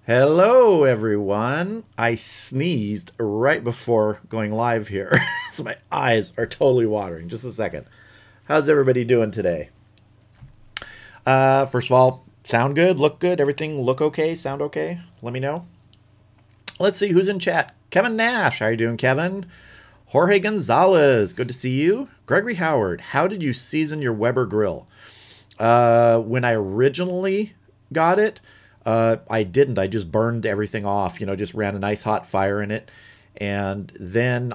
Hello, everyone. I sneezed right before going live here, so my eyes are totally watering. Just a second. How's everybody doing today? First of all, sound good, look good, everything look okay, sound okay? Let me know. Let's see who's in chat. Kevin Nash, how are you doing, Kevin? Jorge Gonzalez, good to see you. Gregory Howard, how did you season your Weber grill? When I originally got it, I didn't. I just burned everything off, just ran a nice hot fire in it. And then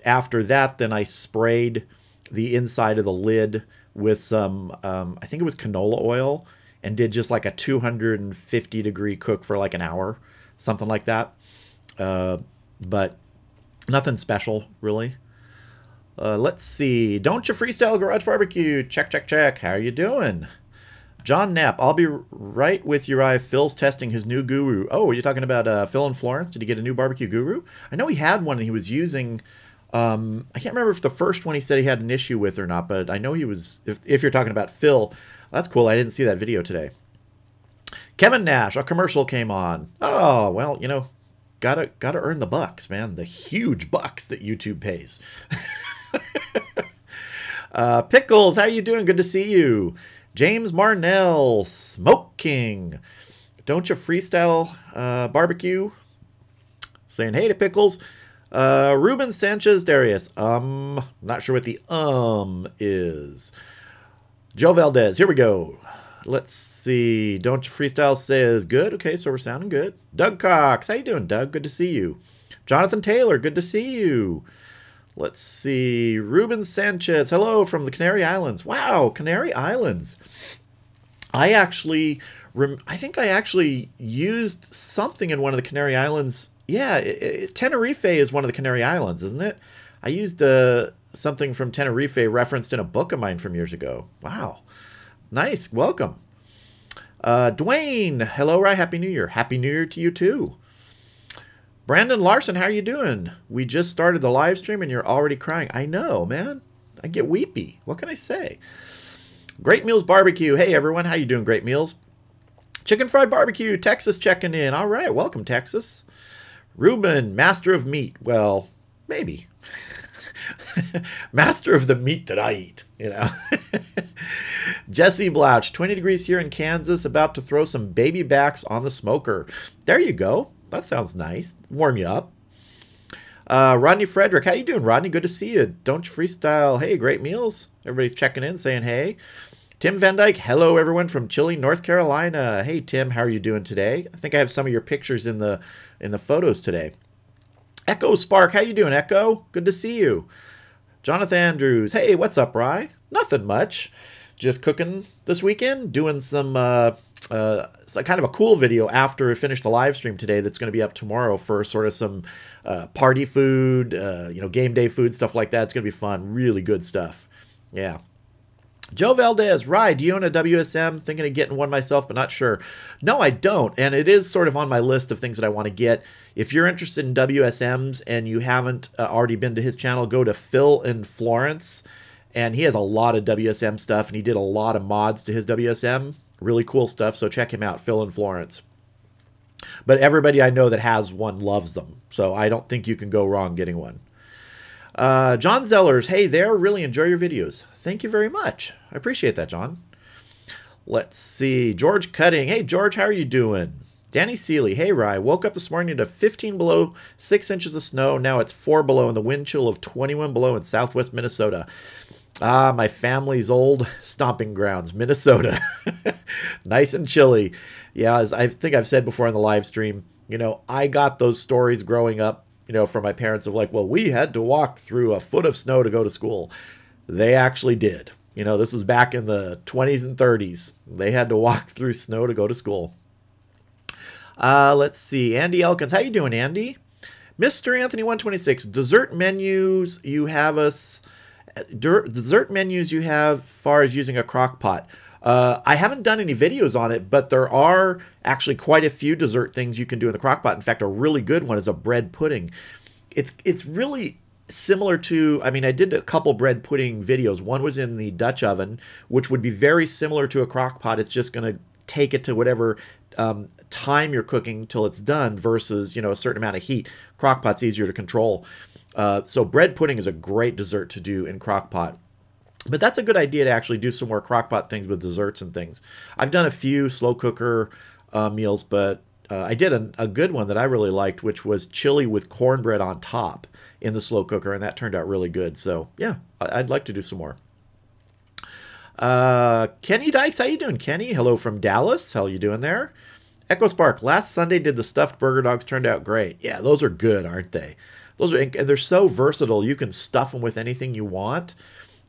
after that, then I sprayed the inside of the lid with some, I think it was canola oil, and did just like a 250-degree cook for like an hour, something like that. But nothing special, really. Let's see. Don't you freestyle garage barbecue? Check, check, check. How are you doing? John Knapp, I'll be right with Uriah. Phil's testing his new guru. Oh, are you talking about Phil and Florence? Did he get a new barbecue guru? I know he had one and he was using... I can't remember if the first one he said he had an issue with or not, but I know he was... If you're talking about Phil, that's cool. I didn't see that video today. Kevin Nash, a commercial came on. Oh, well, gotta earn the bucks, man. The huge bucks that YouTube pays. Pickles, how you doing? Good to see you. James Marnell, Smoke King. Don't you freestyle barbecue? Saying hey to Pickles. Ruben Sanchez Darius. Not sure what the is. Joe Valdez, here we go. Let's see. Don't you freestyle says good. Okay, so we're sounding good. Doug Cox, how you doing, Doug? Good to see you. Jonathan Taylor, good to see you. Let's see. Ruben Sanchez. Hello from the Canary Islands. Wow, Canary Islands. I think I actually used something in one of the Canary Islands. Yeah, Tenerife is one of the Canary Islands, isn't it? I used something from Tenerife referenced in a book of mine from years ago. Wow. Nice. Welcome. Dwayne. Hello, Rye. Happy New Year. Happy New Year to you, too. Brandon Larson, how are you doing? We just started the live stream and you're already crying. I know, man. I get weepy. What can I say? Great Meals Barbecue. Hey, everyone. How you doing, Great Meals? Chicken Fried Barbecue. Texas checking in. All right. Welcome, Texas. Ruben, Master of Meat. Well, maybe. Master of the meat that I eat, Jesse Blouch, 20 degrees here in Kansas. About to throw some baby backs on the smoker. There you go. That sounds nice. Warm you up. Rodney Frederick, how you doing, Rodney? Good to see you. Don't you freestyle? Hey, Great Meals. Everybody's checking in, saying hey. Tim Van Dyke, hello, everyone from Chile, North Carolina. Hey, Tim, how are you doing today? I think I have some of your pictures in the photos today. Echo Spark, how you doing, Echo? Good to see you. Jonathan Andrews, hey, what's up, Rye? Nothing much. Just cooking this weekend, doing some... it's kind of a cool video after we finish the live stream today that's going to be up tomorrow for sort of some party food, game day food, stuff like that. It's going to be fun. Really good stuff. Yeah. Joe Valdez, Rye, do you own a WSM? Thinking of getting one myself, but not sure. No, I don't. And it is sort of on my list of things that I want to get. If you're interested in WSMs and you haven't already been to his channel, go to Phil and Florence. And he has a lot of WSM stuff, and he did a lot of mods to his WSM. Really cool stuff, so check him out, Phil and Florence. But everybody I know that has one loves them, so I don't think you can go wrong getting one. John Zellers, hey there, really enjoy your videos. Thank you very much. I appreciate that, John. Let's see. George Cutting, hey, George, how are you doing? Danny Seeley, hey, Rye, woke up this morning to 15 below, 6 inches of snow. Now it's 4 below and the wind chill of 21 below in southwest Minnesota. Ah, my family's old stomping grounds, Minnesota. Nice and chilly. Yeah, as I think I've said before on the live stream, I got those stories growing up, from my parents of like, well, we had to walk through a foot of snow to go to school. They actually did. This was back in the 20s and 30s. They had to walk through snow to go to school. Let's see. Andy Elkins, how you doing, Andy? Mr. Anthony 126, dessert menus you have far as using a crock pot. I haven't done any videos on it, but there are actually quite a few dessert things you can do in the crock pot. In fact, a really good one is a bread pudding. It's really similar to, I mean, I did a couple bread pudding videos. One was in the Dutch oven, which would be very similar to a crock pot. It's just going to take it to whatever time you're cooking till it's done versus, a certain amount of heat. Crock-pot's easier to control. So bread pudding is a great dessert to do in crock-pot. But that's a good idea to actually do some more crock-pot things with desserts and things. I've done a few slow cooker meals, but I did a good one that I really liked, which was chili with cornbread on top in the slow cooker, and that turned out really good. So yeah, I'd like to do some more. Kenny Dykes, how you doing, Kenny? Hello from Dallas. How you doing there? Echo Spark, last Sunday did the stuffed burger dogs, turned out great. Yeah, those are good, aren't they? And they're so versatile. You can stuff them with anything you want,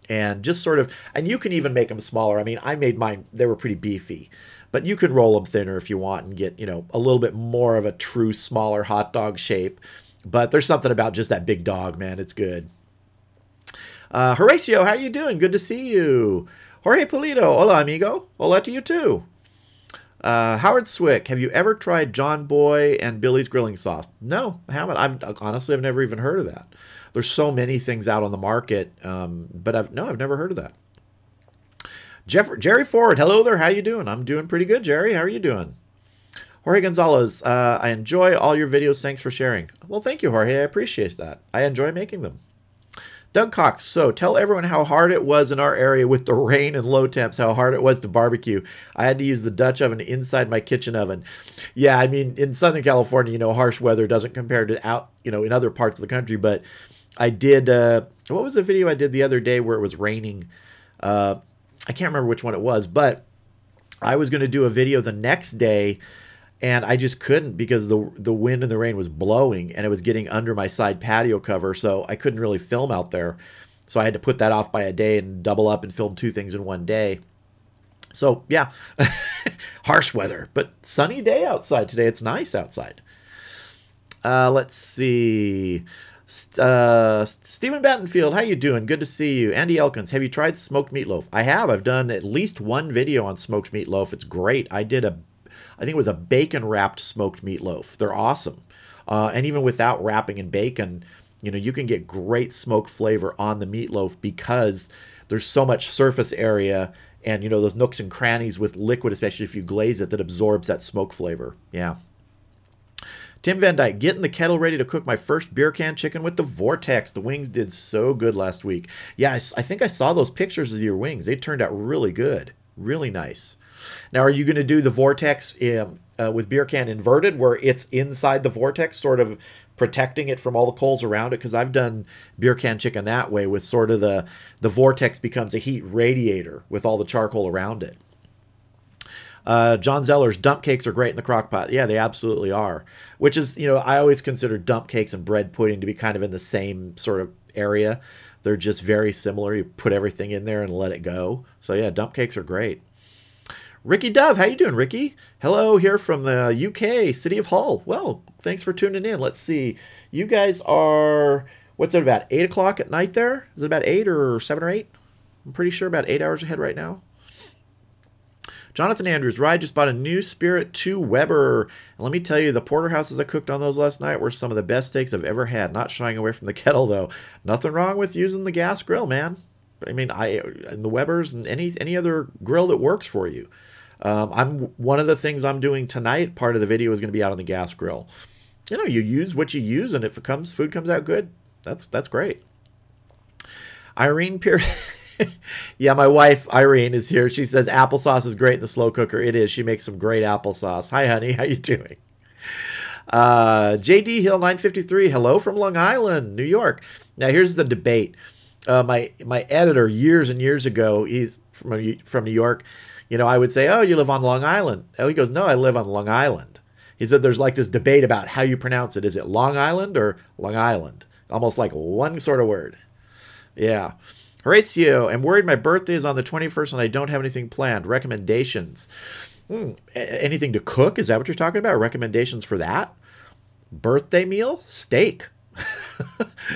and just sort of, and you can even make them smaller. I mean, I made mine, they were pretty beefy, but you can roll them thinner if you want and get, a little bit more of a true smaller hot dog shape. But there's something about just that big dog, man. It's good. Horatio, how you doing? Good to see you. Jorge Polito, hola amigo. Hola to you too. Howard Swick, have you ever tried John Boy and Billy's grilling sauce? No, I haven't. I've never even heard of that. There's so many things out on the market, but I've never heard of that. Jerry Ford, hello there. How you doing? I'm doing pretty good, Jerry. How are you doing? Jorge Gonzalez, I enjoy all your videos. Thanks for sharing. Well, thank you, Jorge. I appreciate that. I enjoy making them. Doug Cox, so tell everyone how hard it was in our area with the rain and low temps, how hard it was to barbecue. I had to use the Dutch oven inside my kitchen oven. Yeah, I mean, in Southern California, harsh weather doesn't compare to out, in other parts of the country. But I did, what was the video I did the other day where it was raining? I can't remember which one it was, but I was going to do a video the next day, and I just couldn't because the wind and the rain was blowing, and it was getting under my side patio cover, so I couldn't really film out there. So I had to put that off by a day and double up and film 2 things in one day. So yeah, harsh weather, but sunny day outside today. It's nice outside. Let's see. Stephen Battenfield, how you doing? Good to see you. Andy Elkins, have you tried smoked meatloaf? I have. I've done at least one video on smoked meatloaf. It's great. I think it was a bacon wrapped smoked meatloaf. They're awesome. And even without wrapping in bacon, you can get great smoke flavor on the meatloaf because there's so much surface area and, those nooks and crannies with liquid, especially if you glaze it, that absorbs that smoke flavor. Yeah. Tim Van Dyke, getting the kettle ready to cook my first beer can chicken with the Vortex. The wings did so good last week. Yeah, I think I saw those pictures of your wings. They turned out really good. Really nice. Now, are you going to do the Vortex with beer can inverted, where it's inside the Vortex, sort of protecting it from all the coals around it? Because I've done beer can chicken that way, with sort of the Vortex becomes a heat radiator with all the charcoal around it. John Zeller's dump cakes are great in the crock pot. Yeah, they absolutely are. Which is, I always consider dump cakes and bread pudding to be kind of in the same sort of area. They're just very similar. You put everything in there and let it go. So yeah, dump cakes are great. Ricky Dove, how you doing, Ricky? Hello, here from the UK, City of Hull. Well, thanks for tuning in. Let's see. You guys are, what's it, about 8 o'clock at night there? Is it about 8 or 7 or 8? I'm pretty sure about 8 hours ahead right now. Jonathan Andrews, Rye just bought a new Spirit 2 Weber. And let me tell you, the porterhouses I cooked on those last night were some of the best steaks I've ever had. Not shying away from the kettle, though. Nothing wrong with using the gas grill, man. I mean, and the Webers and any other grill that works for you. One of the things I'm doing tonight, part of the video is going to be out on the gas grill. You use what you use, and if food comes out good, that's great. Irene Pierce. Yeah, my wife, Irene, is here. She says applesauce is great in the slow cooker. It is. She makes some great applesauce. Hi, honey. How you doing? JD Hill 953. Hello from Long Island, New York. Now, here's the debate. My editor, years and years ago, he's from New York. I would say, oh, you live on Long Island. Oh, he goes, no, I live on Long Island. He said there's like this debate about how you pronounce it. Is it Long Island or Long Island? Almost like one sort of word. Yeah. Horatio, I'm worried my birthday is on the 21st and I don't have anything planned. Recommendations. Anything to cook? Is that what you're talking about? Recommendations for that? Birthday meal? Steak.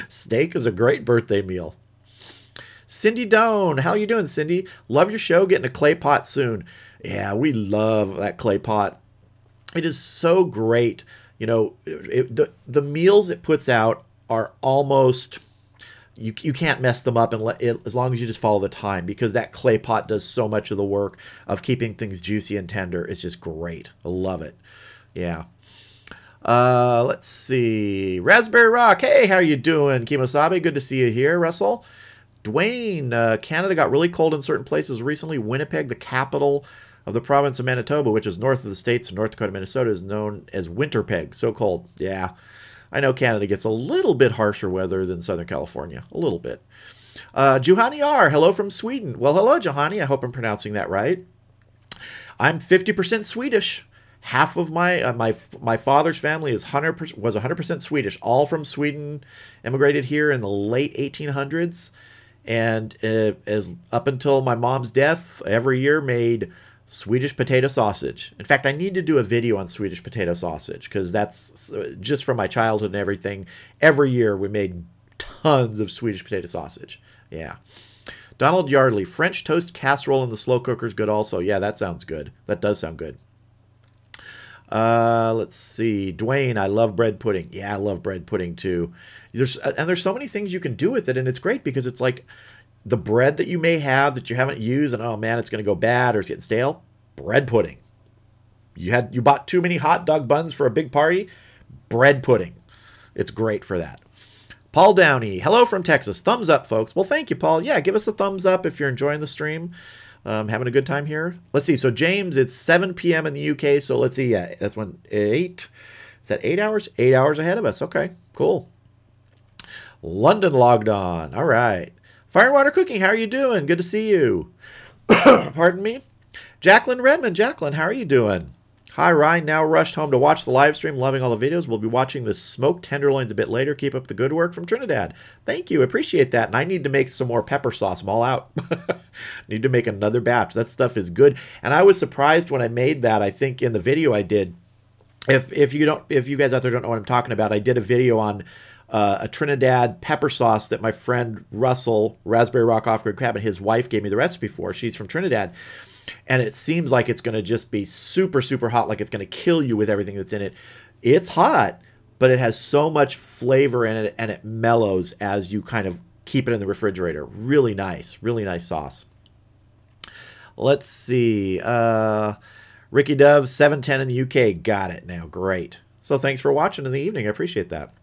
Steak is a great birthday meal. Cindy Doan, how you doing, Cindy? Love your show. Getting a clay pot soon. Yeah, we love that clay pot. It is so great. The meals it puts out are almost... you can't mess them up and let it, as long as you just follow the time, because that clay pot does so much of the work of keeping things juicy and tender. It's just great. I love it. Yeah. Let's see. Raspberry Rock. Hey, how are you doing? Kimosabe, good to see you here. Russell. Dwayne, Canada got really cold in certain places recently. Winnipeg, the capital of the province of Manitoba, which is north of the states of North Dakota, Minnesota, is known as Winterpeg. So cold. Yeah. I know Canada gets a little bit harsher weather than Southern California. A little bit. Juhani R. Hello from Sweden. Well, hello, Juhani. I hope I'm pronouncing that right. I'm 50% Swedish. Half of my my father's family was 100% Swedish. All from Sweden, immigrated here in the late 1800s. And as up until my mom's death, every year made Swedish potato sausage. In fact, I need to do a video on Swedish potato sausage, because that's just from my childhood and everything. Every year we made tons of Swedish potato sausage. Yeah. Donald Yardley, French toast casserole in the slow cooker is good also. Yeah, that sounds good. That does sound good. Let's see. Dwayne, I love bread pudding. Yeah, I love bread pudding too. There's so many things you can do with it, and it's great because it's like the bread that you may have that you haven't used, and oh man, it's going to go bad or it's getting stale. Bread pudding. You bought too many hot dog buns for a big party. Bread pudding. It's great for that. Paul Downey, hello from Texas. Thumbs up, folks. Well, thank you, Paul. Yeah, give us a thumbs up if you're enjoying the stream. Having a good time here. Let's see. So, James, it's 7 p.m. in the UK. So, let's see. Yeah, that's when 8. Is that 8 hours? 8 hours ahead of us. Okay, cool. London logged on. All right. Fire and Water Cooking, how are you doing? Good to see you. Pardon me. Jacqueline Redmond. Jacqueline, how are you doing? Hi, Ryan. Now rushed home to watch the live stream. Loving all the videos. We'll be watching the smoked tenderloins a bit later. Keep up the good work from Trinidad. Thank you. Appreciate that. And I need to make some more pepper sauce. I'm all out. Need to make another batch. That stuff is good. And I was surprised when I made that. I think in the video I did. If you guys out there don't know what I'm talking about, I did a video on a Trinidad pepper sauce that my friend Russell, Raspberry Rock Off-Grid Crab, and his wife gave me the recipe for. She's from Trinidad. And it seems like it's going to just be super, super hot, like it's going to kill you with everything that's in it. It's hot, but it has so much flavor in it, and it mellows as you kind of keep it in the refrigerator. Really nice sauce. Let's see. Ricky Dove, 710 in the UK. Got it now. Great. So thanks for watching in the evening. I appreciate that.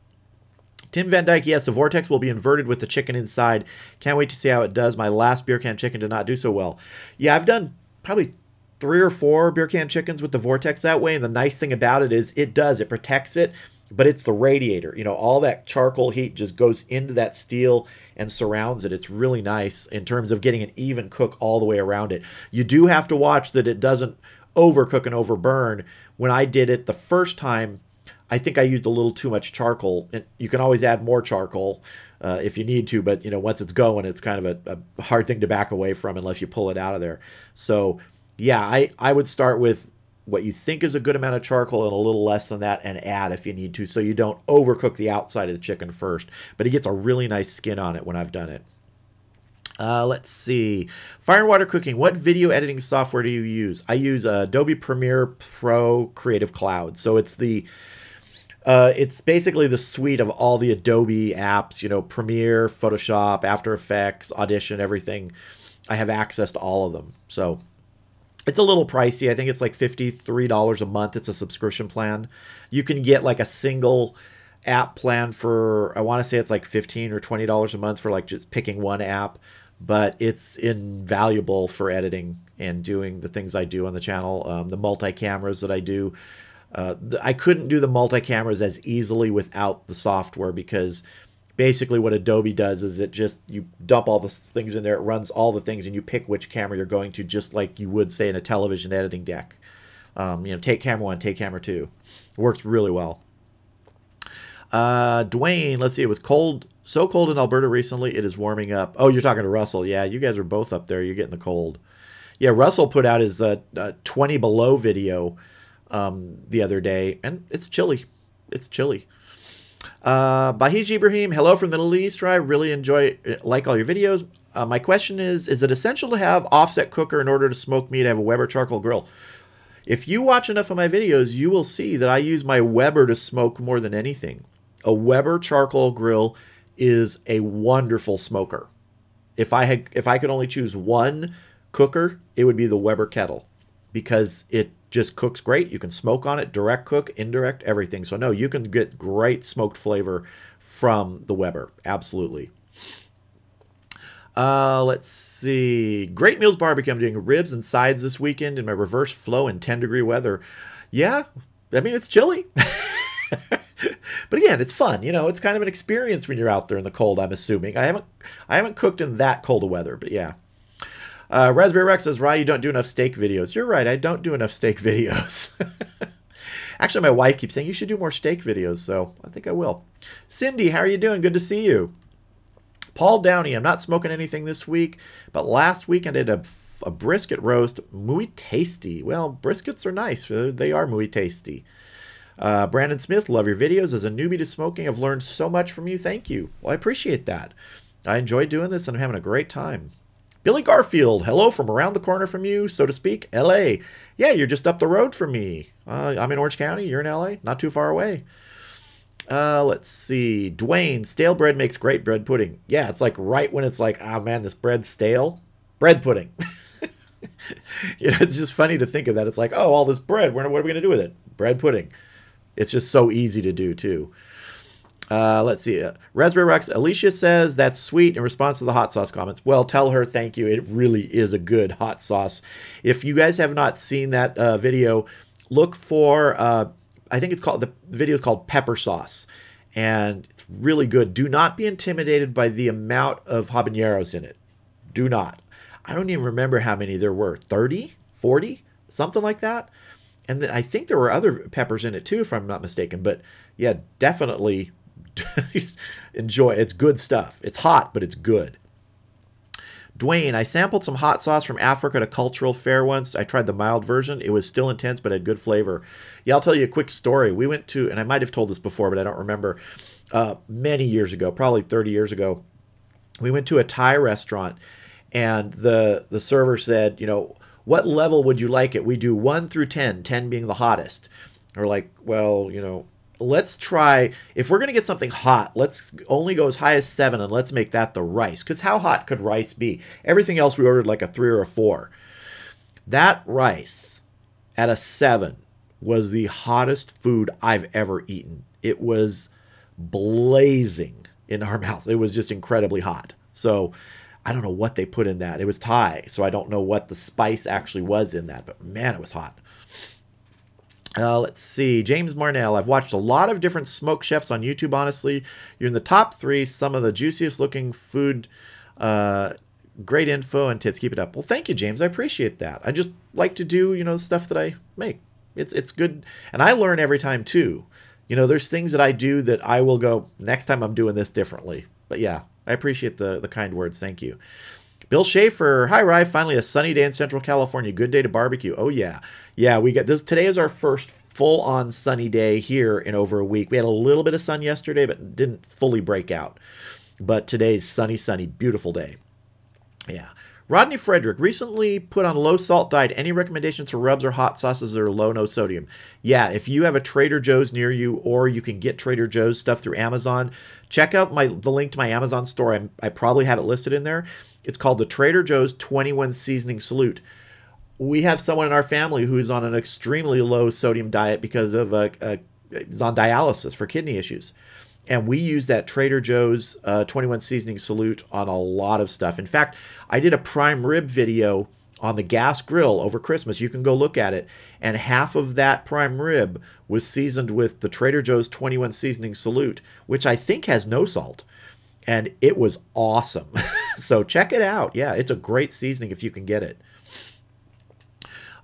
Tim Van Dyke, yes, the vortex will be inverted with the chicken inside. Can't wait to see how it does. My last beer can chicken did not do so well. Yeah, I've done probably 3 or 4 beer can chickens with the vortex that way, and the nice thing about it is it protects it, but it's the radiator. You know, all that charcoal heat just goes into that steel and surrounds it. It's really nice in terms of getting an even cook all the way around it. You do have to watch that it doesn't overcook and overburn. When I did it the first time, I think I used a little too much charcoal. And you can always add more charcoal if you need to, but you know, once it's going, it's kind of a hard thing to back away from unless you pull it out of there. So yeah, I would start with what you think is a good amount of charcoal and a little less than that, and add if you need to, so you don't overcook the outside of the chicken first. But it gets a really nice skin on it when I've done it. Let's see. Fire and Water Cooking. What video editing software do you use? I use Adobe Premiere Pro Creative Cloud. So it's it's basically the suite of all the Adobe apps, you know, Premiere, Photoshop, After Effects, Audition, everything. I have access to all of them. So it's a little pricey. I think it's like $53 a month. It's a subscription plan. You can get like a single app plan for, I want to say it's like $15 or $20 a month for like just picking one app. But it's invaluable for editing and doing the things I do on the channel. The multi-cameras that I do. I couldn't do the multi-cameras as easily without the software, because basically what Adobe does is you dump all the things in there, it runs all the things, and you pick which camera you're going to, just like you would say in a television editing deck. You know, take camera 1, take camera 2. It works really well. Dwayne, let's see, it was cold, so cold in Alberta recently, it is warming up. Oh, you're talking to Russell. Yeah, you guys are both up there. You're getting the cold. Yeah, Russell put out his 20 below video the other day, and it's chilly. It's chilly. Bahij Ibrahim, hello from the Middle East. I really like all your videos. My question is it essential to have offset cooker in order to smoke meat? I have a Weber charcoal grill. If you watch enough of my videos, you will see that I use my Weber to smoke more than anything. A Weber charcoal grill is a wonderful smoker. If I could only choose one cooker, it would be the Weber kettle, because it just cooks great. You can smoke on it, direct cook, indirect, everything. So no, you can get great smoked flavor from the Weber. Absolutely. Let's see. Great Meals Barbecue. I'm doing ribs and sides this weekend in my reverse flow in 10-degree weather. Yeah, I mean, it's chilly. But again, it's fun. You know, it's kind of an experience when you're out there in the cold, I'm assuming. I haven't cooked in that cold of weather, but yeah. Raspberry Rex says, Rye, you don't do enough steak videos. You're right, I don't do enough steak videos. Actually, my wife keeps saying you should do more steak videos, so I think I will. Cindy, how are you doing? Good to see you. Paul Downey, I'm not smoking anything this week, but last week I did a brisket roast. Muy tasty. Well, briskets are nice. They are muy tasty. Brandon Smith, love your videos. As a newbie to smoking, I've learned so much from you. Thank you. Well, I appreciate that. I enjoy doing this and I'm having a great time. Billy Garfield, hello from around the corner from you, so to speak, LA. Yeah, you're just up the road from me. I'm in Orange County. You're in LA. Not too far away. Let's see. Dwayne, stale bread makes great bread pudding. Yeah, it's like right when it's like, ah, man, this bread's stale. Bread pudding. You know, it's just funny to think of that. It's like, oh, all this bread. What are we going to do with it? Bread pudding. It's just so easy to do, too. Let's see. Raspberry Rex, Alicia says that's sweet in response to the hot sauce comments. Well, tell her thank you. It really is a good hot sauce. If you guys have not seen that video, look for... I think it's called, the video is called Pepper Sauce, and it's really good. Do not be intimidated by the amount of habaneros in it. Do not. I don't even remember how many there were. 30? 40? Something like that. And then I think there were other peppers in it too, if I'm not mistaken. But yeah, definitely enjoy. It's good stuff. It's hot, but it's good. Dwayne, I sampled some hot sauce from Africa at a cultural fair once. I tried the mild version. It was still intense, but had good flavor. Yeah, I'll tell you a quick story. We went to, and I might have told this before, but I don't remember, many years ago, probably 30 years ago, we went to a Thai restaurant, and the server said, you know, what level would you like it? We do 1 through 10, 10 being the hottest. We're like, well, you know, let's try, if we're going to get something hot, let's only go as high as 7 and let's make that the rice. Because how hot could rice be? Everything else we ordered like a 3 or a 4. That rice at a 7 was the hottest food I've ever eaten. It was blazing in our mouth. It was just incredibly hot. So I don't know what they put in that. It was Thai, so I don't know what the spice actually was in that. But man, it was hot. Let's see. James Marnell. I've watched a lot of different smoke chefs on YouTube, honestly. You're in the top 3. Some of the juiciest looking food. Great info and tips. Keep it up. Well, thank you, James. I appreciate that. I just like to do, you know, the stuff that I make. It's good. And I learn every time, too. You know, there's things that I do that I will go, next time I'm doing this differently. But yeah, I appreciate the kind words. Thank you. Bill Schaefer, hi Rye, finally a sunny day in Central California. Good day to barbecue. Oh yeah. Yeah, we got this. Today is our first full-on sunny day here in over a week. We had a little bit of sun yesterday, but didn't fully break out. But today's sunny, sunny, beautiful day. Yeah. Rodney Frederick, recently put on a low-salt diet. Any recommendations for rubs or hot sauces that are low, no sodium? Yeah, if you have a Trader Joe's near you, or you can get Trader Joe's stuff through Amazon, check out the link to my Amazon store. I probably have it listed in there. It's called the Trader Joe's 21 Seasoning Salute. We have someone in our family who's on an extremely low sodium diet because of is on dialysis for kidney issues. And we use that Trader Joe's 21 Seasoning Salute on a lot of stuff. In fact, I did a prime rib video on the gas grill over Christmas. You can go look at it. And half of that prime rib was seasoned with the Trader Joe's 21 Seasoning Salute, which I think has no salt. And it was awesome. So check it out. Yeah, it's a great seasoning if you can get it.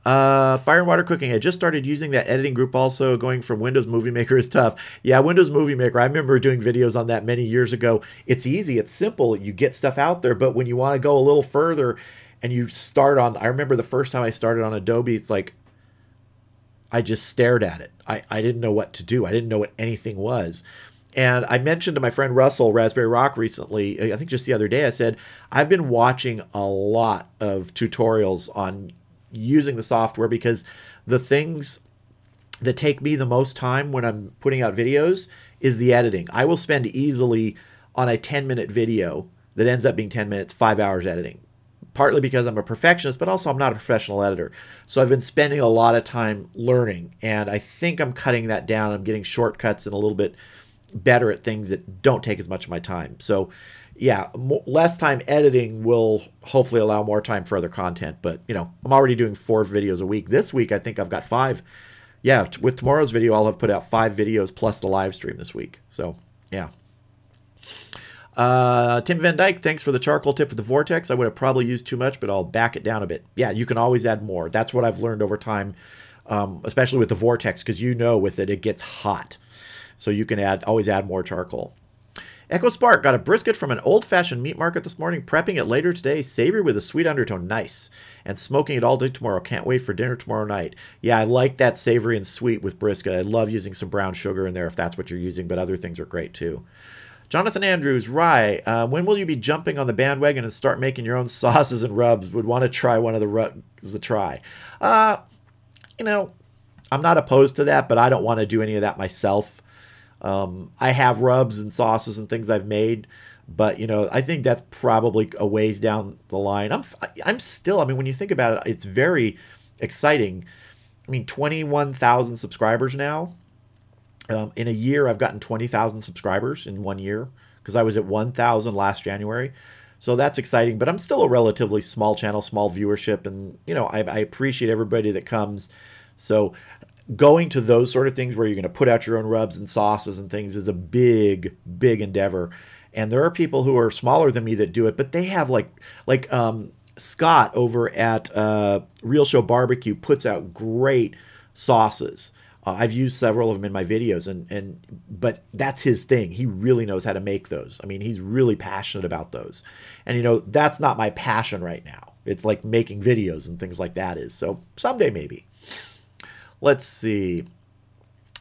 Fire and Water Cooking. I just started using that editing group also. Going from Windows Movie Maker is tough. Yeah, Windows Movie Maker. I remember doing videos on that many years ago. It's easy. It's simple. You get stuff out there. But when you want to go a little further and you start on... I remember the first time I started on Adobe, it's like I just stared at it. I didn't know what to do. I didn't know what anything was. And I mentioned to my friend Russell, Raspberry Rock, recently, I think just the other day, I said, I've been watching a lot of tutorials on using the software because the things that take me the most time when I'm putting out videos is the editing. I will spend easily on a 10-minute video that ends up being 10 minutes, 5 hours editing. Partly because I'm a perfectionist, but also I'm not a professional editor. So I've been spending a lot of time learning, and I think I'm cutting that down. I'm getting shortcuts and a little bit better at things that don't take as much of my time. So yeah, less time editing will hopefully allow more time for other content. But, you know, I'm already doing 4 videos a week. This week, I think I've got 5. Yeah, with tomorrow's video, I'll have put out 5 videos plus the live stream this week. So, yeah. Tim Van Dyke, thanks for the charcoal tip for the Vortex. I would have probably used too much, but I'll back it down a bit. Yeah, you can always add more. That's what I've learned over time, especially with the Vortex, because you know with it, it gets hot. So you can always add more charcoal. Echo Spark, got a brisket from an old-fashioned meat market this morning, prepping it later today, savory with a sweet undertone, nice. And smoking it all day tomorrow, can't wait for dinner tomorrow night. Yeah, I like that savory and sweet with brisket. I love using some brown sugar in there if that's what you're using, but other things are great too. Jonathan Andrews, Rye, when will you be jumping on the bandwagon and start making your own sauces and rubs? Would want to try one of the rubs to try. You know, I'm not opposed to that, but I don't want to do any of that myself. I have rubs and sauces and things I've made, but, you know, I think that's probably a ways down the line. I'm still, I mean, when you think about it, it's very exciting. I mean, 21,000 subscribers now. In a year, I've gotten 20,000 subscribers in 1 year because I was at 1,000 last January. So that's exciting, but I'm still a relatively small channel, small viewership. And, you know, I appreciate everybody that comes. So going to those sort of things where you're going to put out your own rubs and sauces and things is a big, big endeavor. And there are people who are smaller than me that do it, but they have like Scott over at Real Show Barbecue puts out great sauces. I've used several of them in my videos, but that's his thing. He really knows how to make those. I mean, he's really passionate about those. And, you know, that's not my passion right now. It's like making videos and things like that is. So someday maybe. Let's see.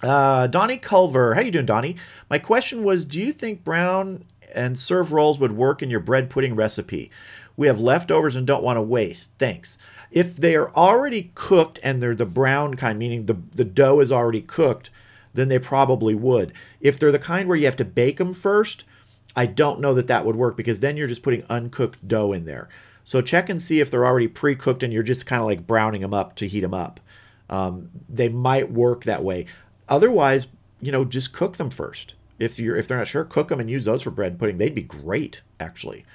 Donnie Culver. How you doing, Donnie? My question was, do you think brown and serve rolls would work in your bread pudding recipe? We have leftovers and don't want to waste. Thanks. If they are already cooked and they're the brown kind, meaning the dough is already cooked, then they probably would. If they're the kind where you have to bake them first, I don't know that that would work because then you're just putting uncooked dough in there. So check and see if they're already pre-cooked and you're just kind of like browning them up to heat them up. They might work that way. Otherwise, you know, just cook them first. If they're not sure, cook them and use those for bread pudding. They'd be great, actually.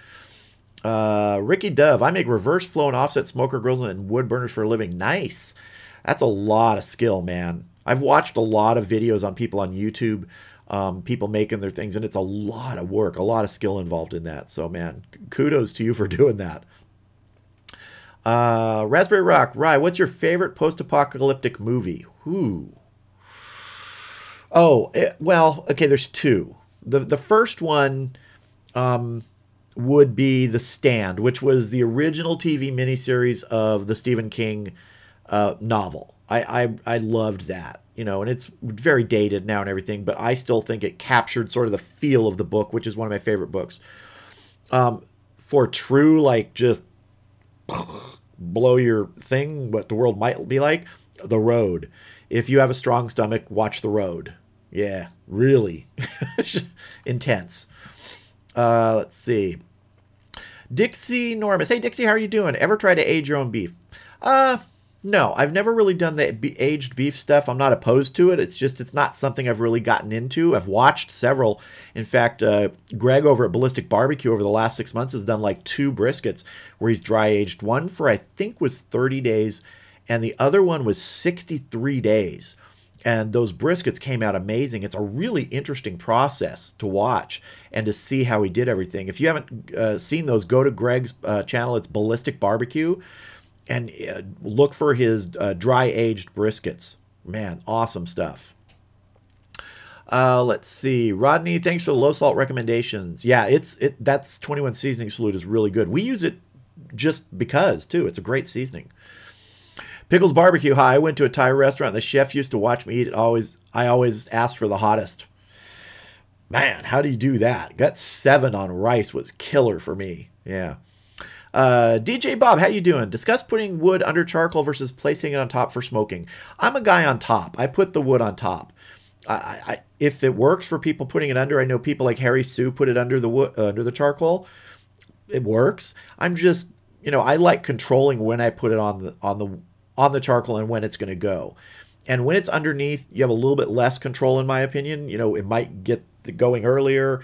Ricky Dove, I make reverse flow and offset smoker grills and wood burners for a living. Nice. That's a lot of skill, man. I've watched a lot of videos on people on YouTube, people making their things, and it's a lot of work, a lot of skill involved in that. So, man, kudos to you for doing that. Raspberry Rock, Rye, what's your favorite post-apocalyptic movie? Ooh. Oh, well, okay, there's 2. The first one would be The Stand, which was the original TV miniseries of the Stephen King novel. I loved that, you know, and it's very dated now and everything, but I still think it captured sort of the feel of the book, which is one of my favorite books. For true, like, just blow your thing, what the world might be like, The Road. If you have a strong stomach, watch The Road. Yeah, really intense. Let's see. Dixie Normus. Hey, Dixie, how are you doing? Ever try to age your own beef? No, I've never really done the aged beef stuff. I'm not opposed to it. It's just, it's not something I've really gotten into. I've watched several. In fact, Greg over at Ballistic Barbecue over the last 6 months has done like 2 briskets where he's dry aged. One for, I think, was 30 days, and the other one was 63 days. And those briskets came out amazing. It's a really interesting process to watch and to see how he did everything. If you haven't seen those, go to Greg's channel. It's Ballistic Barbecue. And look for his dry-aged briskets. Man, awesome stuff. Let's see. Rodney, thanks for the low-salt recommendations. Yeah, that's 21 Seasoning Salute is really good. We use it just because, too. It's a great seasoning. Pickles Barbecue. Hi, I went to a Thai restaurant. The chef used to watch me eat it. I always asked for the hottest. Man, how do you do that? Got 7 on rice was killer for me. Yeah. DJ Bob, how you doing? Discuss putting wood under charcoal versus placing it on top for smoking. I'm a guy on top. I put the wood on top. if it works for people putting it under, I know people like Harry Sue put it under the under the charcoal. It works. I'm just, I like controlling when I put it on the charcoal and when it's going to go. And when it's underneath, you have a little bit less control, in my opinion. It might get going earlier.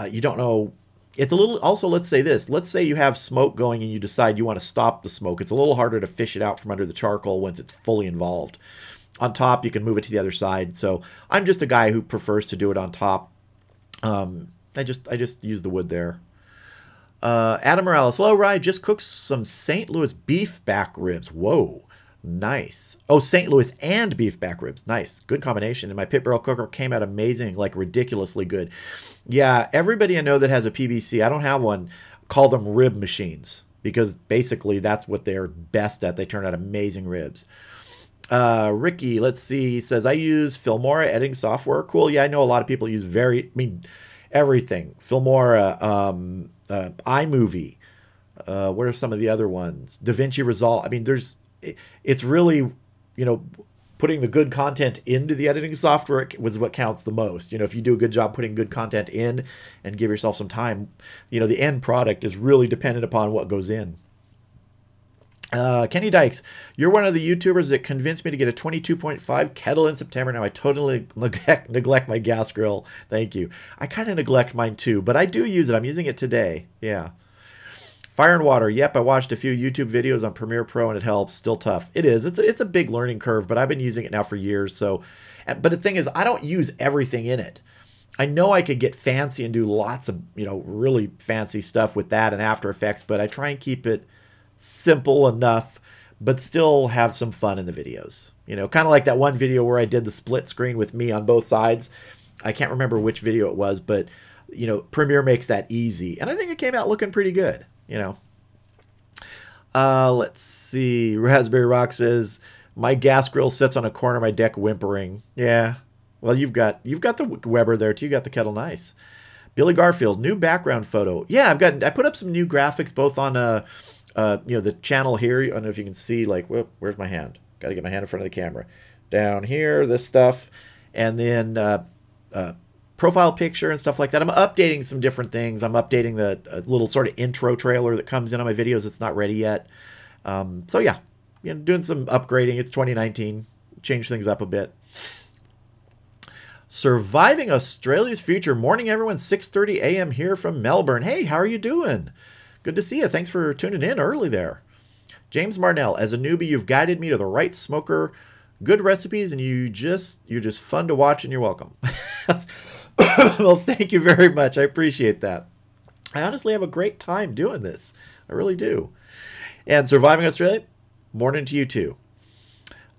You don't know. It's a little, also, let's say this. Let's say you have smoke going and you decide you want to stop the smoke. It's a little harder to fish it out from under the charcoal once it's fully involved. On top, you can move it to the other side. So I'm just a guy who prefers to do it on top. I just use the wood there. Adam Morales, hello, Rye. Just cooked some St. Louis beef back ribs. Whoa, nice. Oh, St. Louis and beef back ribs. Nice. Good combination. And my pit barrel cooker came out amazing, like ridiculously good. Yeah, everybody I know that has a PBC, I don't have one, call them rib machines because basically that's what they're best at. They turn out amazing ribs. Ricky, let's see, says, I use Filmora editing software. Cool. Yeah, I know a lot of people use everything. Filmora, iMovie. What are some of the other ones? DaVinci Resolve. I mean, it's really, putting the good content into the editing software was what counts the most. If you do a good job putting good content in and give yourself some time, the end product is really dependent upon what goes in. Kenny Dykes, you're one of the YouTubers that convinced me to get a 22.5 kettle in September. Now I totally neglect my gas grill. Thank you. I kind of neglect mine too, but I do use it. I'm using it today. Yeah. Fire and Water. Yep, I watched a few YouTube videos on Premiere Pro and it helps. Still tough. It is. It's a big learning curve, but I've been using it now for years. So, but the thing is, I don't use everything in it. I know I could get fancy and do lots of, really fancy stuff with that and After Effects, but I try and keep it simple enough, but still have some fun in the videos. Kind of like that one video where I did the split screen with me on both sides. I can't remember which video it was, but, Premiere makes that easy. And I think it came out looking pretty good, Let's see. Raspberry Rock says, my gas grill sits on a corner of my deck whimpering. Yeah. Well, you've got the Weber there too. You got the kettle. Nice. Billy Garfield, new background photo. Yeah, I put up some new graphics both on the channel here. I don't know if you can see, like, whoop, where's my hand? Got to get my hand in front of the camera. Down here, this stuff. And then profile picture and stuff like that. I'm updating some different things. I'm updating the little sort of intro trailer that comes in on my videos. It's not ready yet. So yeah, doing some upgrading. It's 2019. Change things up a bit. Surviving Australia's Future. Morning, everyone. 6:30 a.m. here from Melbourne. Hey, how are you doing? Good to see you. Thanks for tuning in early there. James Marnell, as a newbie, you've guided me to the right smoker. Good recipes, and you're just fun to watch, and you're welcome. Well, thank you very much. I appreciate that. I honestly have a great time doing this. I really do. And Surviving Australia, morning to you too.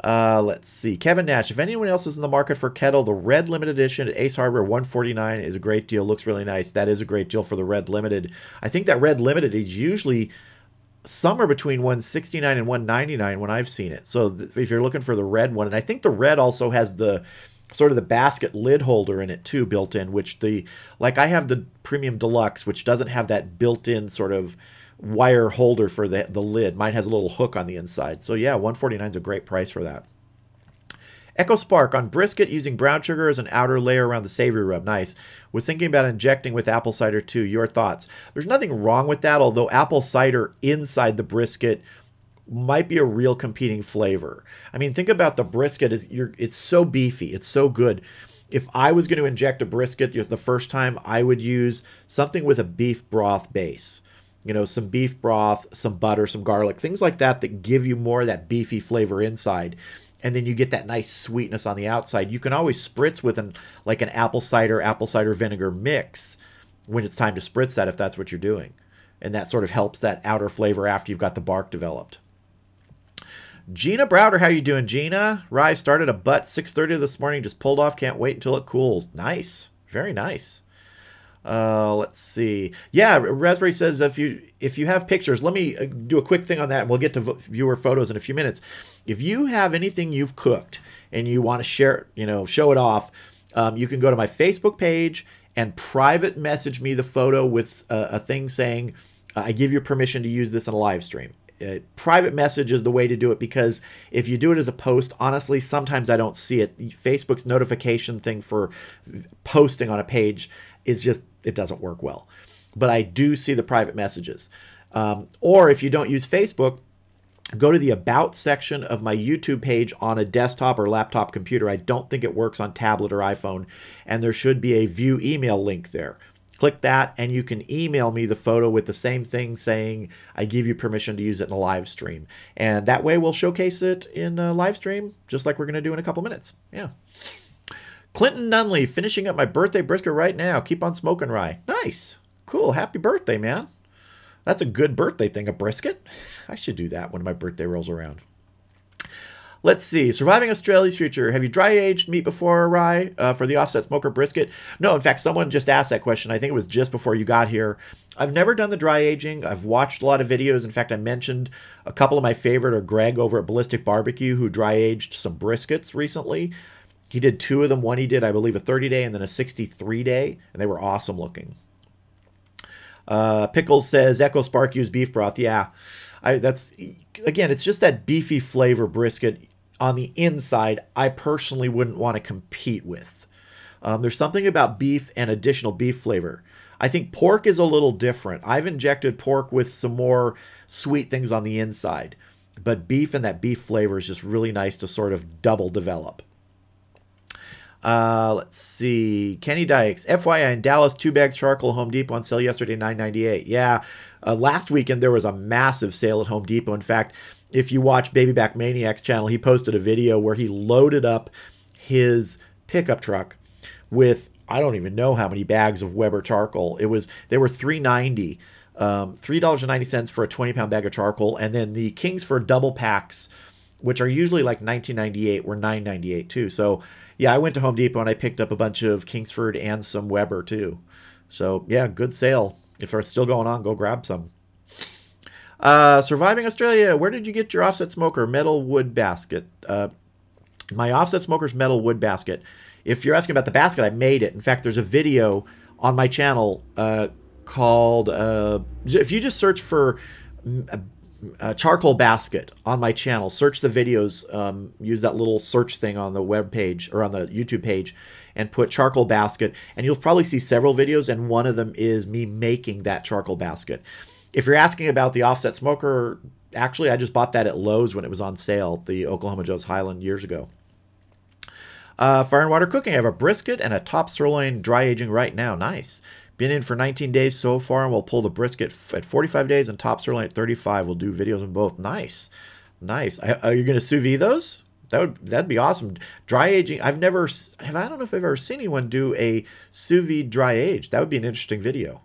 Let's see. Kevin Nash, if anyone else is in the market for kettle, the red limited edition at Ace Hardware $149 is a great deal. Looks really nice. That is a great deal for the red limited. I think that red limited is usually somewhere between $169 and $199 when I've seen it. So if you're looking for the red one, and I think the red also has the sort of the basket lid holder in it too built in, which like I have the Premium Deluxe, which doesn't have that built-in sort of wire holder for the lid. Mine has a little hook on the inside. So yeah, $149 is a great price for that. Echo Spark, on brisket using brown sugar as an outer layer around the savory rub. Nice. Was thinking about injecting with apple cider too. Your thoughts? There's nothing wrong with that, although apple cider inside the brisket might be a real competing flavor. I mean, think about the brisket. It's so beefy. It's so good. If I was going to inject a brisket the first time, I would use something with a beef broth base. Some beef broth, some butter, some garlic, things like that give you more of that beefy flavor inside. And then you get that nice sweetness on the outside. You can always spritz with an apple cider vinegar mix when it's time to spritz that, if that's what you're doing. And that sort of helps that outer flavor after you've got the bark developed. Gina Browder, how you doing, Gina? Rye started a butt 6:30 this morning, just pulled off, can't wait until it cools. Nice. Very nice. Let's see. Yeah, Raspberry says if you have pictures, let me do a quick thing on that, and we'll get to viewer photos in a few minutes. If you have anything you've cooked and you want to share, show it off, you can go to my Facebook page and private message me the photo with a thing saying, I give you permission to use this in a live stream. private message is the way to do it, because if you do it as a post, honestly, sometimes I don't see it. Facebook's notification thing for posting on a page is just, it doesn't work well. But I do see the private messages. Or if you don't use Facebook, go to the About section of my YouTube page on a desktop or laptop computer. I don't think it works on tablet or iPhone. And there should be a view email link there. Click that and you can email me the photo with the same thing saying, I give you permission to use it in a live stream. And that way we'll showcase it in a live stream, just like we're going to do in a couple minutes. Yeah. Clinton Nunley, finishing up my birthday brisket right now. Keep on smoking, Rye. Nice. Cool. Happy birthday, man. That's a good birthday thing, a brisket. I should do that when my birthday rolls around. Let's see. Surviving Australia's Future. Have you dry aged meat before, Rye, for the offset smoker brisket? No, in fact, someone just asked that question. I think it was just before you got here. I've never done the dry aging. I've watched a lot of videos. In fact, I mentioned a couple of my favorite are Greg over at Ballistic Barbecue, who dry aged some briskets recently. He did 2 of them. One he did, I believe, a 30-day and then a 63-day, and they were awesome looking. Pickles says Echo Spark used beef broth. Yeah, that's, again, it's just that beefy flavor brisket on the inside I personally wouldn't want to compete with. There's something about beef and additional beef flavor. I think pork is a little different. I've injected pork with some more sweet things on the inside, but beef and that beef flavor is just really nice to sort of double develop. Let's see. Kenny Dykes. FYI, in Dallas, 2 bags charcoal Home Depot on sale yesterday, $9.98. Yeah, last weekend there was a massive sale at Home Depot. In fact, if you watch Baby Back Maniac's channel, he posted a video where he loaded up his pickup truck with, I don't even know how many bags of Weber charcoal. They were $3.90. $3.90 for a 20-pound bag of charcoal. And then the Kingsford double packs, which are usually like $19.98, were $9.98 too. So yeah, I went to Home Depot and I picked up a bunch of Kingsford and some Weber too. So yeah, good sale. If they're still going on, go grab some. Surviving Australia, where did you get your offset smoker? Metal wood basket. My offset smoker's metal wood basket. If you're asking about the basket, I made it. In fact, there's a video on my channel called, if you just search for charcoal basket on my channel, search the videos, use that little search thing on the web page or on the YouTube page and put charcoal basket, and you'll probably see several videos, and one of them is me making that charcoal basket. If you're asking about the offset smoker, actually I just bought that at Lowe's when it was on sale, the Oklahoma Joe's Highland, years ago. Fire and Water Cooking, I have a brisket and a top sirloin dry aging right now. Nice. Been in for 19 days so far, and we'll pull the brisket at 45 days and top sirloin at 35. We'll do videos on both. Nice. Nice. Are you going to sous vide those? That'd be awesome. Dry aging, I don't know if I've ever seen anyone do a sous vide dry age. That would be an interesting video.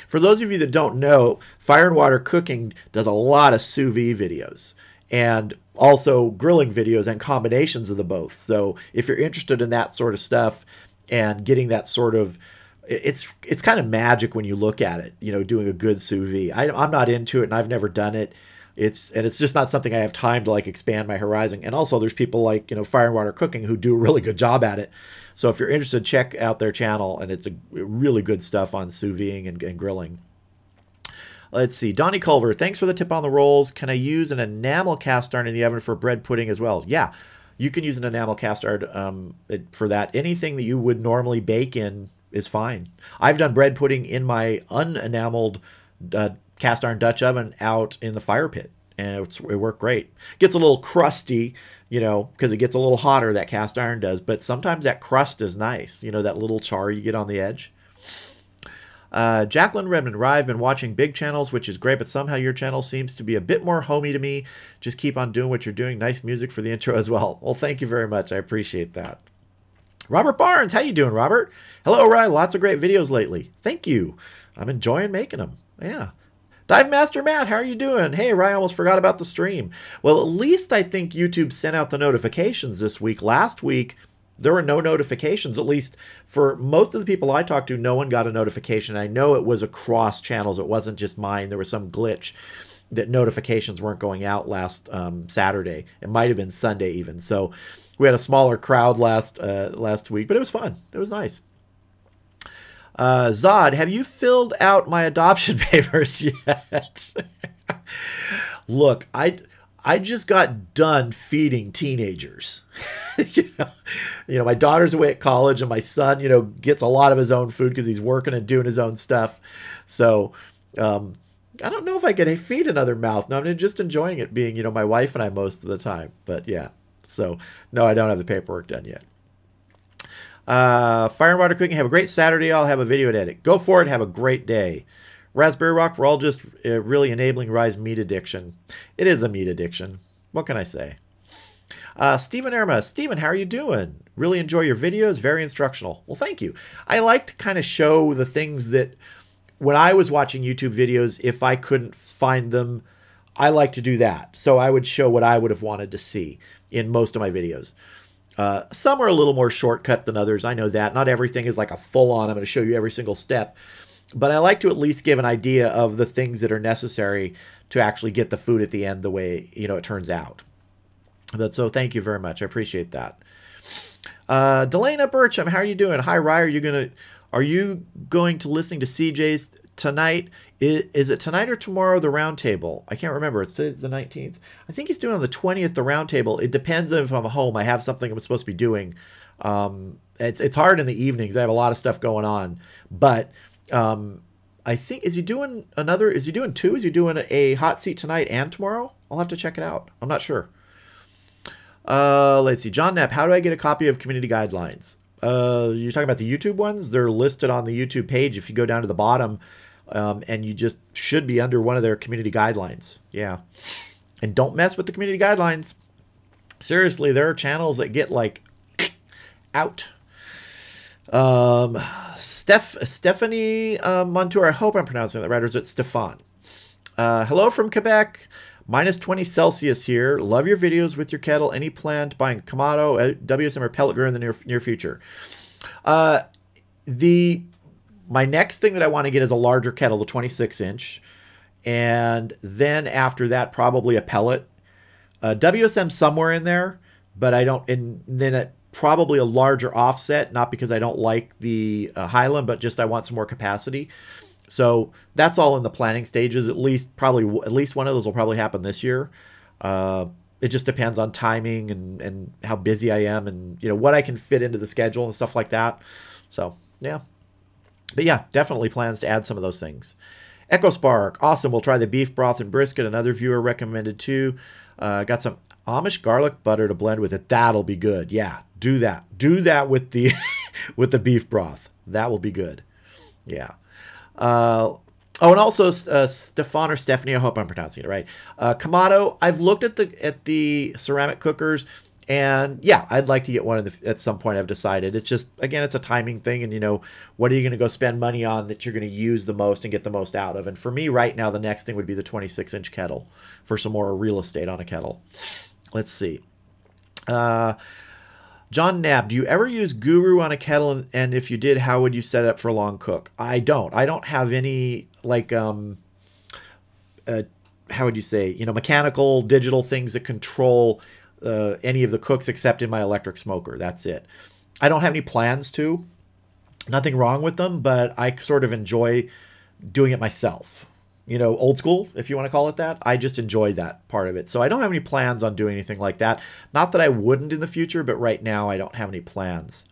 For those of you that don't know, Fire and Water Cooking does a lot of sous vide videos and also grilling videos and combinations of the both. So if you're interested in that sort of stuff and getting that sort of, it's kind of magic when you look at it, you know, doing a good sous vide. I'm not into it and I've never done it. It's just not something I have time to like expand my horizon. And also there's people like, you know, Fire and Water Cooking who do a really good job at it. So if you're interested, check out their channel, and it's a really good stuff on sous videing and grilling. Let's see. Donnie Culver, thanks for the tip on the rolls. Can I use an enamel cast iron in the oven for bread pudding as well? Yeah, you can use an enamel cast iron for that. Anything that you would normally bake in is fine. I've done bread pudding in my unenameled cast iron Dutch oven out in the fire pit, and it worked great. Gets a little crusty, you know, because it gets a little hotter, that cast iron does, but sometimes that crust is nice, you know, that little char you get on the edge. Jacqueline Redmond, I've been watching big channels, which is great, but somehow your channel seems to be a bit more homey to me. Just keep on doing what you're doing. Nice music for the intro as well. Well, thank you very much. I appreciate that. Robert Barnes, how you doing, Robert? Hello, Ryan. Lots of great videos lately. Thank you. I'm enjoying making them. Yeah. Dive Master Matt, how are you doing? Hey, Ryan, almost forgot about the stream. Well, at least I think YouTube sent out the notifications this week. Last week, there were no notifications. At least for most of the people I talked to, no one got a notification. I know it was across channels. It wasn't just mine. There was some glitch that notifications weren't going out last Saturday. It might have been Sunday even. So we had a smaller crowd last week, but it was fun. It was nice. Zod, have you filled out my adoption papers yet? Look, I just got done feeding teenagers. you know, my daughter's away at college, and my son, gets a lot of his own food because he's working and doing his own stuff. So I don't know if I could feed another mouth. No, I'm just enjoying it being, my wife and I most of the time. But yeah, so no, I don't have the paperwork done yet. Fire and Water Cooking, have a great Saturday. I'll have a video to edit. Go for it. Have a great day. Raspberry Rock, we're all just really enabling Rye's meat addiction. It is a meat addiction. What can I say? Stephen Erma. Stephen, how are you doing? Really enjoy your videos. Very instructional. Well, thank you. I like to kind of show the things that when I was watching YouTube videos, if I couldn't find them, I like to do that. So I would show what I would have wanted to see in most of my videos. Some are a little more shortcut than others. I know that. Not everything is like a full-on, I'm going to show you every single step. But I like to at least give an idea of the things that are necessary to actually get the food at the end the way, it turns out. But so thank you very much. I appreciate that. Delana Bircham, how are you doing? Hi, Rye. Are you going to listening to CJ's tonight? Is it tonight or tomorrow, the roundtable? I can't remember. It's the 19th. I think he's doing on the 20th, the roundtable. It depends if I'm home. I have something I'm supposed to be doing. It's hard in the evenings. I have a lot of stuff going on. But I think, is he doing two? Is he doing a hot seat tonight and tomorrow? I'll have to check it out. I'm not sure. Let's see. John Knapp, how do I get a copy of community guidelines? You're talking about the YouTube ones? They're listed on the YouTube page if you go down to the bottom, and you just should be under one of their community guidelines. Yeah. And don't mess with the community guidelines. Seriously, there are channels that get like out. Stephanie Montour, I hope I'm pronouncing that right, or is it Stefan? Hello from Quebec. -20 Celsius here. Love your videos with your kettle. Any plan to buying Kamado, WSM, or pellet grill in the near future? My next thing that I want to get is a larger kettle, the 26-inch. And then after that, probably a pellet. WSM somewhere in there, but I don't, and then probably a larger offset, not because I don't like the Highland, but just I want some more capacity. So that's all in the planning stages. At least one of those will probably happen this year. It just depends on timing and how busy I am and what I can fit into the schedule and stuff like that. So yeah, but yeah, definitely plans to add some of those things. Echo Spark, awesome. We'll try the beef broth and brisket. Another viewer recommended too. Got some Amish garlic butter to blend with it. That'll be good. Yeah, do that. Do that with the with the beef broth. That will be good. Yeah. Oh, and also Stefan or Stephanie, I hope I'm pronouncing it right. Kamado, I've looked at the ceramic cookers, and yeah, I'd like to get one at some point. I've decided. It's just, again, it's a timing thing, and what are you going to go spend money on that you're going to use the most and get the most out of? And for me right now, the next thing would be the 26-inch kettle for some more real estate on a kettle. Let's see. John Knapp, do you ever use Guru on a kettle? And if you did, how would you set it up for a long cook? I don't. I don't have any, like, how would you say, mechanical, digital things that control any of the cooks except in my electric smoker. That's it. I don't have any plans to. Nothing wrong with them, but I sort of enjoy doing it myself. Old school, if you want to call it that. I just enjoy that part of it. So I don't have any plans on doing anything like that. Not that I wouldn't in the future, but right now I don't have any plans.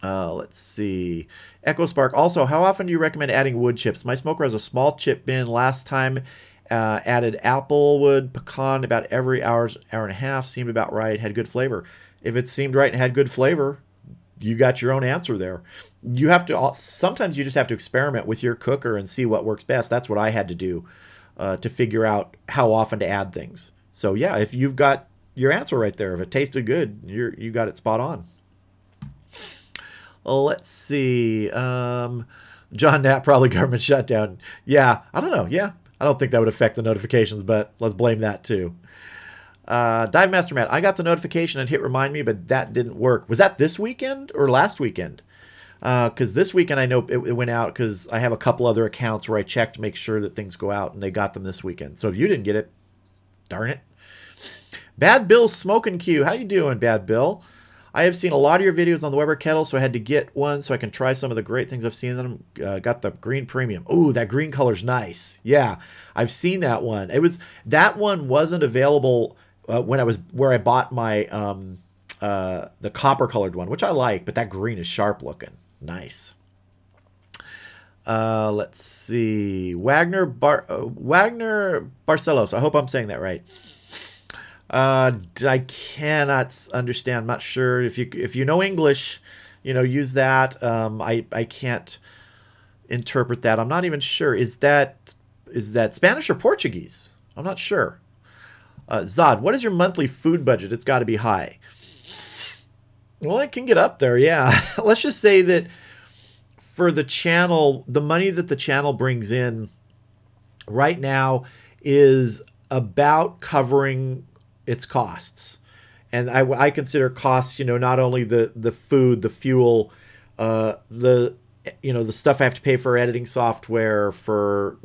Let's see. Echo Spark. Also, how often do you recommend adding wood chips? My smoker has a small chip bin. Last time added applewood, pecan about every hour and a half. Seemed about right. Had good flavor. If it seemed right and had good flavor, you got your own answer there. You have to, sometimes you just have to experiment with your cooker and see what works best. That's what I had to do to figure out how often to add things. So yeah, if you've got your answer right there, if it tasted good, you got it spot on. Let's see. John Knapp, probably government shutdown. Yeah, I don't know. Yeah, I don't think that would affect the notifications, but let's blame that too. Dive Master Matt, I got the notification and hit remind me, but that didn't work. Was that this weekend or last weekend? Because this weekend I know it went out because I have a couple other accounts where I check to make sure that things go out, and they got them this weekend. So if you didn't get it, darn it. Bad Bill's Smoking Q. How you doing, Bad Bill? I have seen a lot of your videos on the Weber kettle, so I had to get one so I can try some of the great things I've seen in them. Got the green premium. Ooh, that green color's nice. Yeah, I've seen that one. That one wasn't available when I was where I bought my the copper colored one, which I like, but that green is sharp looking. Nice. Let's see. Wagner Barcelos. I hope I'm saying that right. I cannot understand. I'm not sure if you know English, use that. I can't interpret that. I'm not even sure. Is that Spanish or Portuguese? I'm not sure. Zod, what is your monthly food budget? It's got to be high. Well, it can get up there. Yeah. Let's just say that for the channel, the money that the channel brings in right now is about covering its costs. And I consider costs, not only the food, the fuel, the stuff I have to pay for editing software, for,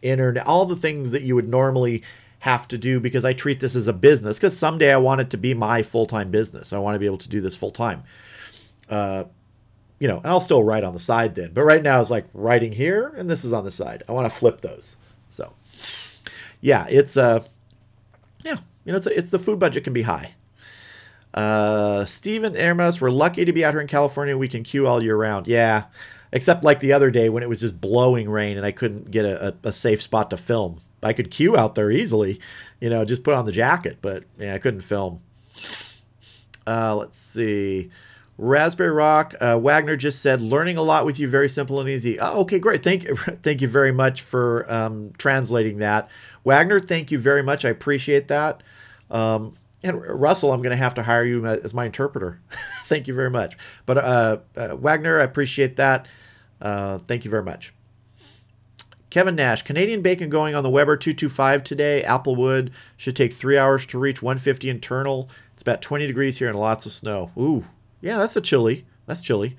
internet, all the things that you would normally have to do, because I treat this as a business, because someday I want it to be my full-time business. I want to be able to do this full-time. And I'll still write on the side then. But right now it's like writing here, and this is on the side. I want to flip those. So, yeah, it's it's the food budget can be high. Stephen Hermes, we're lucky to be out here in California. We can queue all year round. Yeah, except like the other day when it was just blowing rain and I couldn't get a safe spot to film. I could queue out there easily, just put on the jacket, but yeah, I couldn't film. Let's see. Raspberry Rock, Wagner just said, learning a lot with you, very simple and easy. Oh, okay, great. Thank you very much for translating that. Wagner, thank you very much. I appreciate that. And Russell, I'm going to have to hire you as my interpreter. Thank you very much. But Wagner, I appreciate that. Thank you very much. Kevin Nash, Canadian bacon going on the Weber 225 today. Applewood should take 3 hours to reach 150 internal. It's about 20 degrees here and lots of snow. Ooh. Yeah, that's chilly. That's chilly.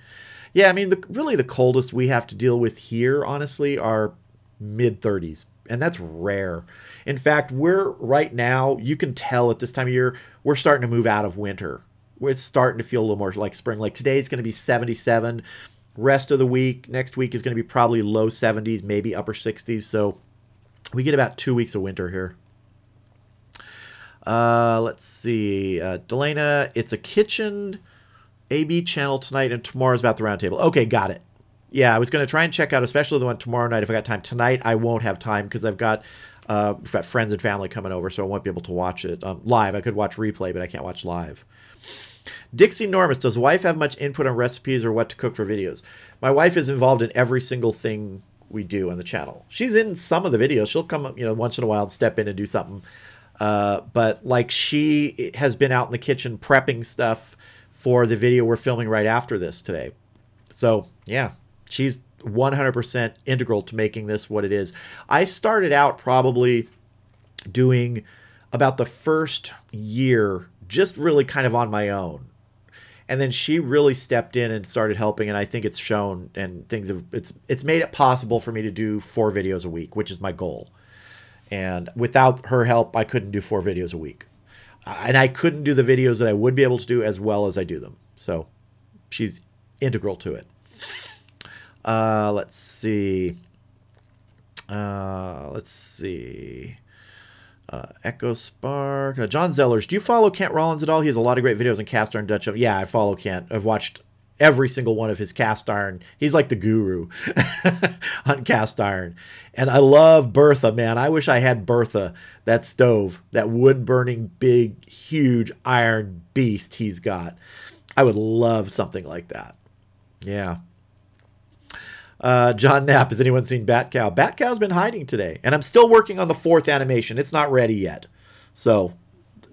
Yeah, I mean, really the coldest we have to deal with here, honestly, are mid-30s. And that's rare. In fact, right now, you can tell at this time of year, we're starting to move out of winter. It's starting to feel a little more like spring. Like today, it's going to be 77. Rest of the week, next week is going to be probably low 70s, maybe upper 60s. So we get about 2 weeks of winter here. Let's see. Delana, it's a kitchen AB channel tonight, and tomorrow's about the roundtable. Okay, got it. Yeah, I was going to try and check out, especially the one tomorrow night if I got time. Tonight, I won't have time because we've got friends and family coming over, so I won't be able to watch it live. I could watch replay, but I can't watch live. Dixie Normus, does wife have much input on recipes or what to cook for videos? My wife is involved in every single thing we do on the channel. She's in some of the videos. She'll come up, once in a while and step in and do something. But like she has been out in the kitchen prepping stuff for the video we're filming right after this today. So yeah, she's 100% integral to making this what it is. I started out probably doing about the first year just really kind of on my own. And then she really stepped in and started helping, and I think it's shown, and it's made it possible for me to do 4 videos a week, which is my goal. And without her help, I couldn't do 4 videos a week. And I couldn't do the videos that I would be able to do as well as I do them. So she's integral to it. Let's see. Echo Spark. John Zellers, do you follow Kent Rollins at all? He has a lot of great videos on cast iron Dutch oven. Yeah, I follow Kent. I've watched every single one of his cast iron. He's like the guru on cast iron. And I love Bertha, man. I wish I had Bertha, that stove, that wood-burning, big, huge iron beast he's got. I would love something like that. Yeah. John Knapp, has anyone seen Bat Cow? Bat Cow's been hiding today. And I'm still working on the 4th animation. It's not ready yet. So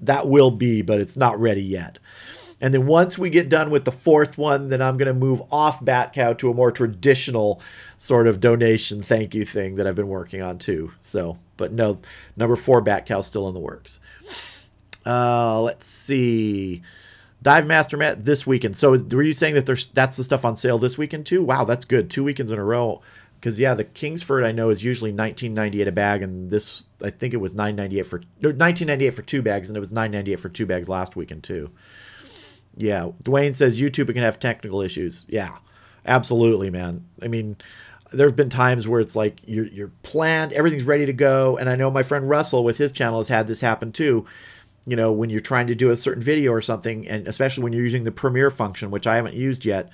that will be, but it's not ready yet. And then once we get done with the 4th one, then I'm going to move off Bat Cow to a more traditional sort of donation thank you thing that I've been working on too. So, but no, number 4 Bat Cow still in the works. Let's see. Dive Master Matt this weekend. So were you saying that that's the stuff on sale this weekend too? Wow, that's good. 2 weekends in a row. Because yeah, the Kingsford I know is usually $19.98 a bag, and this I think it was $19.98 for 2 bags, and it was $9.98 for 2 bags last weekend too. Yeah, Dwayne says YouTube can have technical issues. Yeah, absolutely, man. I mean, there's been times where it's like you're planned, everything's ready to go, and I know my friend Russell with his channel has had this happen too. You know, when you're trying to do a certain video or something, and especially when you're using the Premiere function, which I haven't used yet,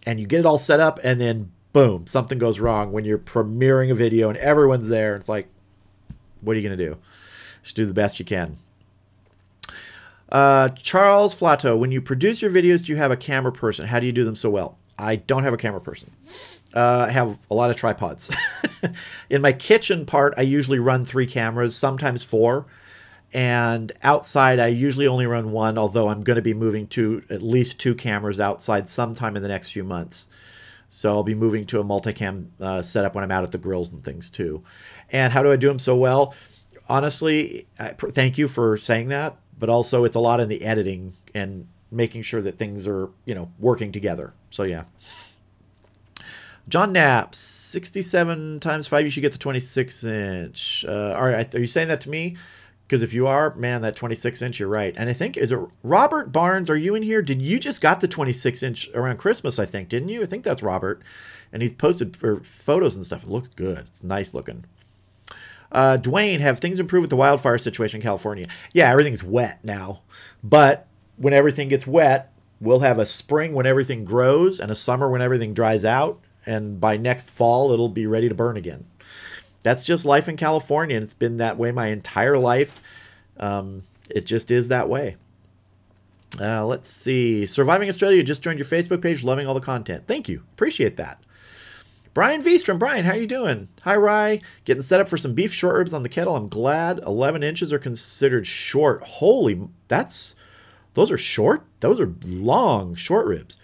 and you get it all set up, and then boom, something goes wrong when you're premiering a video and everyone's there. It's like, what are you gonna do? Just do the best you can. Charles Flato, when you produce your videos, do you have a camera person? How do you do them so well? I don't have a camera person. I have a lot of tripods. In my kitchen part, I usually run 3 cameras, sometimes 4. And outside, I usually only run 1, although I'm going to be moving to at least 2 cameras outside sometime in the next few months. So I'll be moving to a multicam setup when I'm out at the grills and things too. And how do I do them so well? Honestly, thank you for saying that. But also it's a lot in the editing and making sure that things are, you know, working together. So yeah. John Knapp, 67 times 5, you should get the 26-inch. All right, are you saying that to me? Because if you are, man, that 26-inch, you're right. And I think, is it Robert Barnes, are you in here? Did you just got the 26-inch around Christmas, I think, didn't you? I think that's Robert. And he's posted for photos and stuff. It looks good. It's nice looking. Dwayne, have things improved with the wildfire situation in California? Yeah, everything's wet now. But when everything gets wet, we'll have a spring when everything grows and a summer when everything dries out. And by next fall, it'll be ready to burn again. That's just life in California, and it's been that way my entire life. It just is that way. Let's see. Surviving Australia, just joined your Facebook page. Loving all the content. Thank you. Appreciate that. Brian Vstrom. Brian, how you doing? Hi, Rye. Getting set up for some beef short ribs on the kettle. I'm glad 11 inches are considered short. Holy, those are short? Those are long short ribs.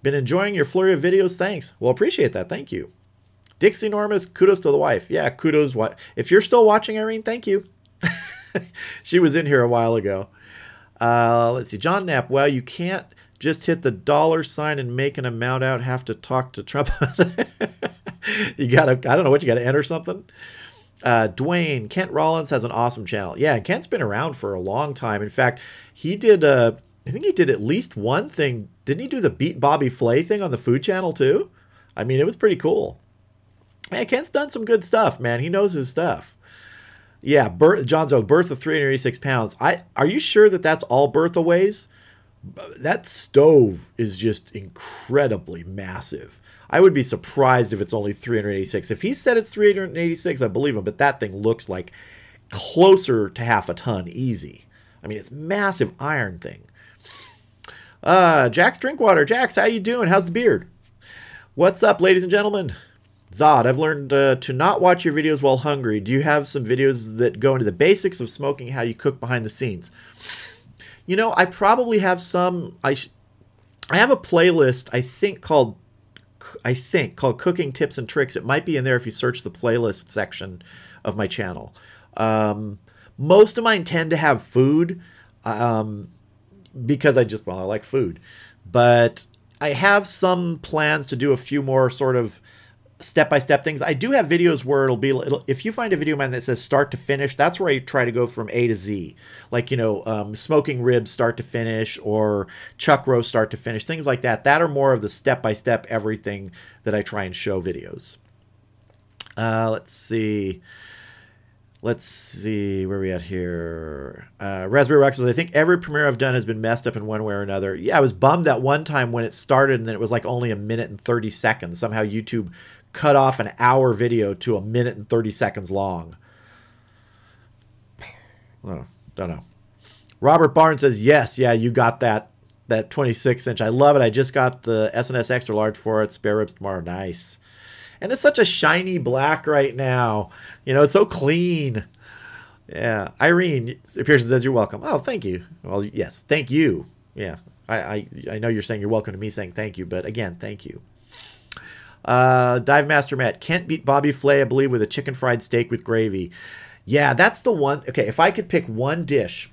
Been enjoying your flurry of videos. Thanks. Well, appreciate that. Thank you. Dixie Normus, kudos to the wife. Yeah, kudos. If you're still watching, Irene, thank you. She was in here a while ago. Let's see. John Knapp, well, you can't just hit the $ and make an amount out. Have to talk to Trump. You got to, I don't know what, you got to enter something. Dwayne, Kent Rollins has an awesome channel. Yeah, Kent's been around for a long time. In fact, he did, I think he did at least one thing. Didn't he do the Beat Bobby Flay thing on the Food Channel too? I mean, it was pretty cool. Man, Kent's done some good stuff, man. He knows his stuff. Yeah, John's oak, Bertha 386 pounds. Are you sure that that's all Bertha weighs? That stove is just incredibly massive. I would be surprised if it's only 386. If he said it's 386, I believe him, but that thing looks like closer to half a ton easy. I mean, it's massive iron thing. Jax Drinkwater. Jax, how you doing? How's the beard? What's up, ladies and gentlemen? Zod, I've learned to not watch your videos while hungry. Do you have some videos that go into the basics of smoking, how you cook behind the scenes? You know, I probably have some. I have a playlist, I think called Cooking Tips and Tricks. It might be in there if you search the playlist section of my channel. Most of mine tend to have food because I like food. But I have some plans to do a few more sort of step-by-step things. I do have videos where if you find a video of mine that says start to finish, that's where I try to go from A to Z. Like, you know, smoking ribs start to finish, or chuck roast start to finish, things like that. That are more of the step-by-step everything that I try and show videos. Let's see. Where are we at here? Raspberry Rock says, I think every premiere I've done has been messed up in one way or another. Yeah, I was bummed that one time when it started and then it was like only 1 minute and 30 seconds. Somehow YouTube cut off an hour video to 1 minute and 30 seconds long. Oh, don't know. Robert Barnes says, yes, yeah, you got that 26-inch. I love it. I just got the S&S extra large for it. Spare ribs tomorrow. Nice. And it's such a shiny black right now. You know, it's so clean. Yeah. Irene Pearson says, you're welcome. Oh, thank you. Well, yes, thank you. Yeah. I know you're saying you're welcome to me saying thank you, but again, thank you. Dive Master Matt, Kent beat Bobby Flay, I believe, with a chicken fried steak with gravy. Yeah, that's the one. Okay, if I could pick one dish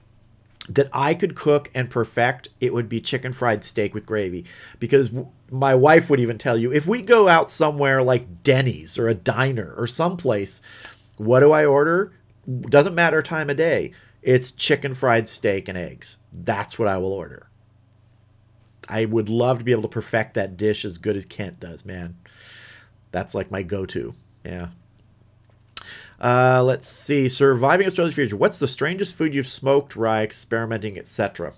that I could cook and perfect, it would be chicken fried steak with gravy. Because my wife would even tell you, if we go out somewhere like Denny's or a diner or someplace, what do I order? Doesn't matter time of day. It's chicken fried steak and eggs. That's what I will order. I would love to be able to perfect that dish as good as Kent does, man. That's like my go-to. Yeah. Let's see. Surviving Australia's future. What's the strangest food you've smoked, Rye, experimenting, etc.?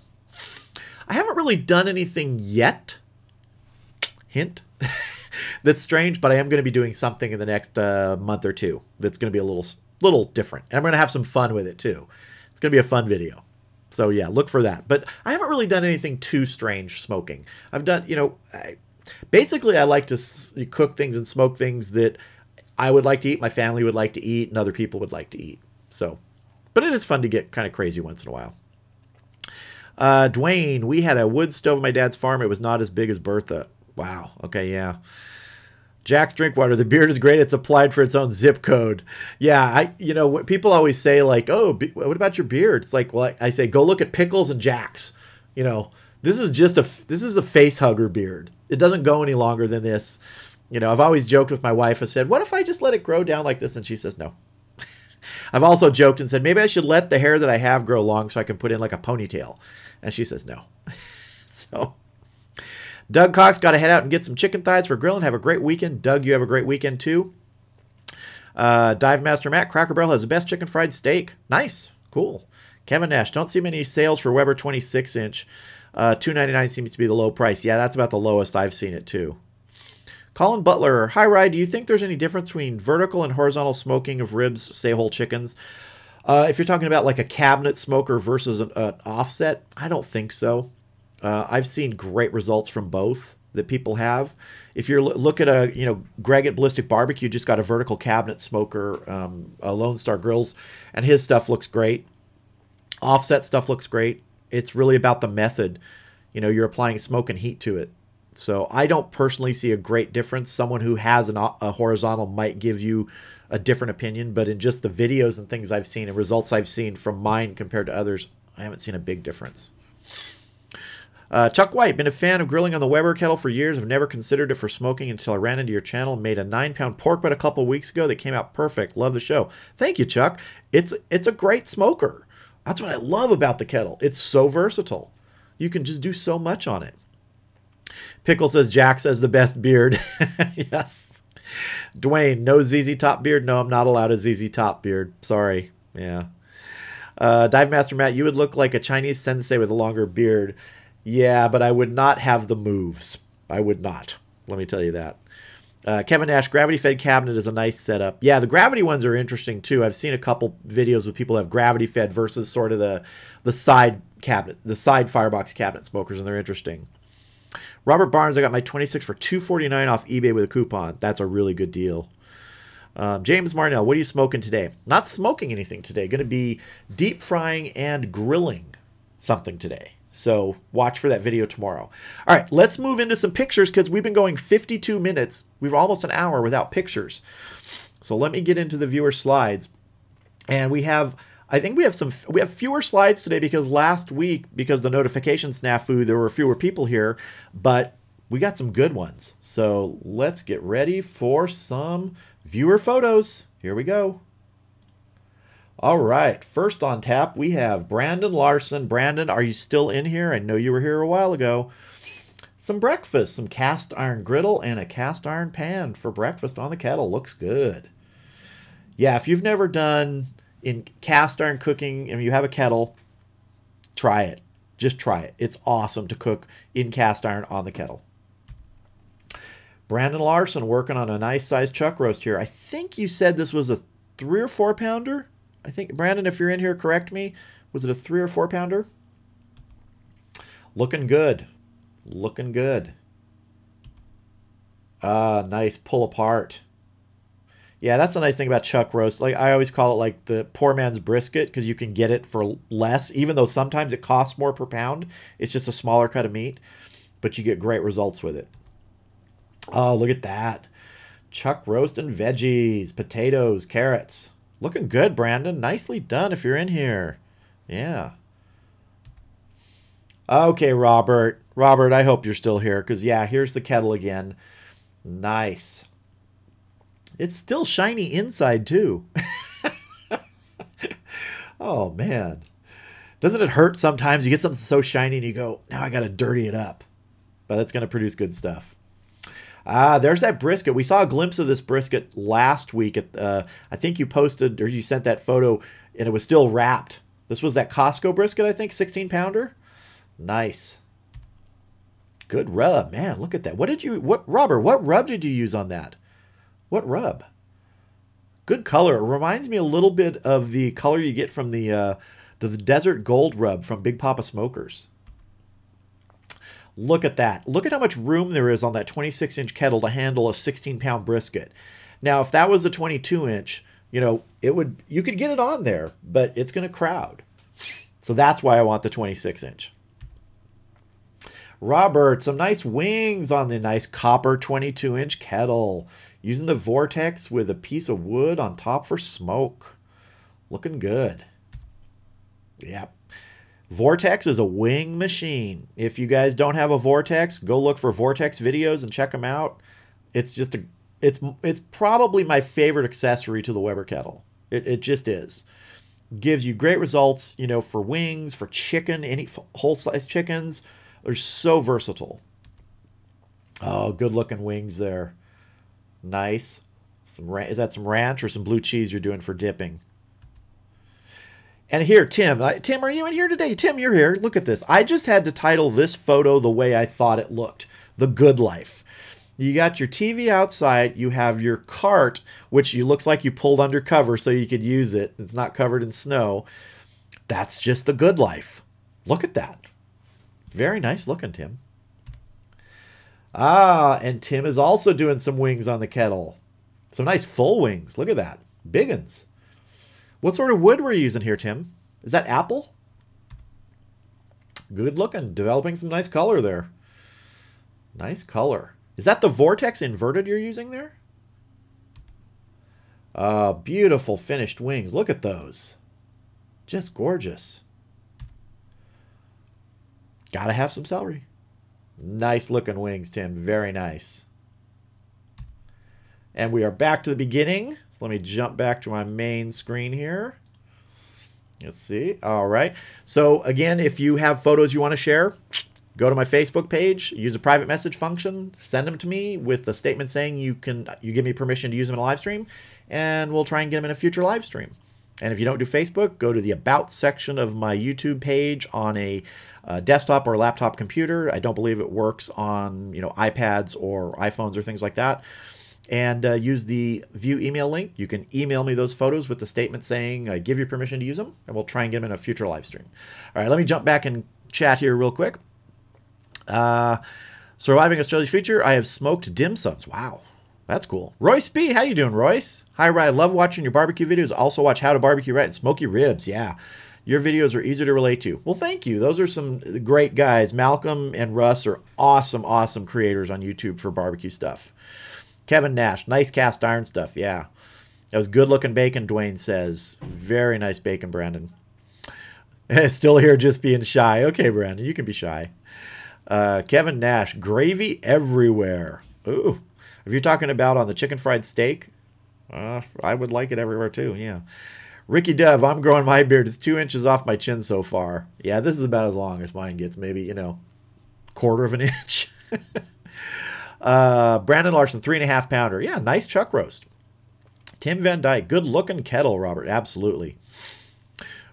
I haven't really done anything yet. Hint. That's strange, but I am going to be doing something in the next month or two that's going to be a little different. And I'm going to have some fun with it, too. It's going to be a fun video. So, yeah, look for that. But I haven't really done anything too strange smoking. I've done, you know, basically I like to cook things and smoke things that I would like to eat, my family would like to eat, and other people would like to eat. So, but it is fun to get kind of crazy once in a while. Dwayne, we had a wood stove on my dad's farm. It was not as big as Bertha. Wow. Okay, yeah. Jack's Drinkwater, the beard is great. It's applied for its own zip code. Yeah, you know, people always say like, oh, what about your beard? It's like, well, I say, go look at Pickles and Jack's. You know, this is a face hugger beard. It doesn't go any longer than this. You know, I've always joked with my wife. I said, what if I just let it grow down like this? And she says, no. I've also joked and said, maybe I should let the hair that I have grow long so I can put in like a ponytail. And she says, no. So, Doug Cox, got to head out and get some chicken thighs for grilling. Have a great weekend. Doug, you have a great weekend too. Dive Master Matt, Cracker Barrel has the best chicken fried steak. Nice. Cool. Kevin Nash, don't see many sales for Weber 26-inch. $2.99 seems to be the low price. Yeah, that's about the lowest I've seen it too. Colin Butler, hi Rye, do you think there's any difference between vertical and horizontal smoking of ribs, say whole chickens? If you're talking about like a cabinet smoker versus an offset, I don't think so. I've seen great results from both that people have. If you look at Greg at Ballistic Barbecue just got a vertical cabinet smoker, Lone Star Grills, and his stuff looks great. Offset stuff looks great. It's really about the method. You know, you're applying smoke and heat to it. So I don't personally see a great difference. Someone who has a horizontal might give you a different opinion, but in just the videos and things I've seen and results I've seen from mine compared to others, I haven't seen a big difference. Chuck White, been a fan of grilling on the Weber kettle for years. I've never considered it for smoking until I ran into your channel and made a 9-pound pork butt a couple weeks ago that came out perfect. Love the show. Thank you, Chuck. It's a great smoker. That's what I love about the kettle. It's so versatile. You can just do so much on it. Pickle says Jack says the best beard. Yes. Dwayne, no ZZ Top beard. No, I'm not allowed a ZZ Top beard. Sorry. Yeah. Dive Master Matt, you would look like a Chinese sensei with a longer beard. Yeah, but I would not have the moves. I would not. Let me tell you that. Kevin Nash, gravity-fed cabinet is a nice setup. Yeah, the gravity ones are interesting too. I've seen a couple videos with people who have gravity-fed versus sort of the side cabinet, the side firebox cabinet smokers, and they're interesting. Robert Barnes, I got my 26 for $249 off eBay with a coupon. That's a really good deal. James Marnell, what are you smoking today? Not smoking anything today. Going to be deep frying and grilling something today. So watch for that video tomorrow. All right, let's move into some pictures because we've been going 52 minutes. We've almost an hour without pictures. So let me get into the viewer slides. And we have, I think we have fewer slides today because last week, because the notification snafu, there were fewer people here, but we got some good ones. So let's get ready for some viewer photos. Here we go. All right, first on tap, we have Brandon Larson. Brandon, are you still in here? I know you were here a while ago. Some breakfast, some cast iron griddle and a cast iron pan for breakfast on the kettle. Looks good. Yeah, if you've never done in cast iron cooking, and you have a kettle, try it. Just try it. It's awesome to cook in cast iron on the kettle. Brandon Larson working on a nice sized chuck roast here. I think you said this was a 3 or 4 pounder. I think, Brandon, if you're in here, correct me. Was it a 3 or 4 pounder? Looking good. Looking good. Nice pull apart. Yeah, that's the nice thing about chuck roast. Like I always call it like the poor man's brisket because you can get it for less, even though sometimes it costs more per pound. It's just a smaller cut of meat, but you get great results with it. Oh, look at that. Chuck roast and veggies, potatoes, carrots. Looking good, Brandon. Nicely done if you're in here. Yeah. Okay, Robert. Robert, I hope you're still here because, yeah, here's the kettle again. Nice. It's still shiny inside, too. Oh, man. Doesn't it hurt sometimes? You get something so shiny and you go, now I got to dirty it up. but it's going to produce good stuff. There's that brisket. We saw a glimpse of this brisket last week. I think you posted or you sent that photo, and it was still wrapped. This was that Costco brisket, I think, 16-pounder. Nice. Good rub, man. Look at that. Robert, what rub did you use on that? What rub? Good color. It reminds me a little bit of the color you get from the Desert Gold rub from Big Papa Smokers. Look at that. Look at how much room there is on that 26-inch kettle to handle a 16-pound brisket. Now, if that was a 22-inch, you could get it on there, but it's going to crowd. So that's why I want the 26-inch. Robert, some nice wings on the nice copper 22-inch kettle. Using the Vortex with a piece of wood on top for smoke. Looking good. Yep. Vortex is a wing machine. If you guys don't have a Vortex, go look for Vortex videos and check them out. It's just it's probably my favorite accessory to the Weber kettle. It just is. Gives you great results, for wings, for chicken, any whole slice chickens. They're so versatile. Oh, good looking wings there. Nice. Is that some ranch or some blue cheese you're doing for dipping? And here, Tim. Tim, are you in here today? Tim, you're here. Look at this. I just had to title this photo the way I thought it looked. The Good Life. You got your TV outside. You have your cart, which looks like you pulled undercover so you could use it. It's not covered in snow. That's just the good life. Look at that. Very nice looking, Tim. And Tim is also doing some wings on the kettle. Some nice full wings. Look at that. Big uns. What sort of wood were you using here, Tim? Is that apple? Good looking. Developing some nice color there. Nice color. Is that the Vortex inverted you're using there? Beautiful finished wings. Look at those. Just gorgeous. Gotta have some celery. Nice looking wings, Tim. Very nice. And we are back to the beginning. So let me jump back to my main screen here. Let's see. All right. So again, if you have photos you want to share, go to my Facebook page, use a private message function, send them to me with a statement saying you give me permission to use them in a live stream, and we'll try and get them in a future live stream. And if you don't do Facebook, go to the About section of my YouTube page on a desktop or laptop computer. I don't believe it works on iPads or iPhones or things like that. And use the view email link. You can email me those photos with the statement saying I give you permission to use them, and we'll try and get them in a future live stream. All right, let me jump back and chat here real quick. Surviving Australia's future, I have smoked dim sums. Wow, that's cool. Royce B, how you doing, Royce? Hi, Ryan. I love watching your barbecue videos. Also watch How to Barbecue Right and Smoky Ribs. Yeah, your videos are easy to relate to. Well, thank you. Those are some great guys. Malcolm and Russ are awesome, awesome creators on YouTube for barbecue stuff. Kevin Nash, nice cast iron stuff. Yeah, that was good looking bacon, Dwayne says. Very nice bacon, Brandon. Still here just being shy. Okay, Brandon, you can be shy. Kevin Nash, gravy everywhere. Ooh, if you're talking about on the chicken fried steak, I would like it everywhere too. Yeah. Ricky Dove, I'm growing my beard. It's 2 inches off my chin so far. Yeah, this is about as long as mine gets. Maybe, quarter of an inch. Brandon Larson, 3.5 pounder. Yeah, nice chuck roast. Tim Van Dyke, good looking kettle, Robert. Absolutely.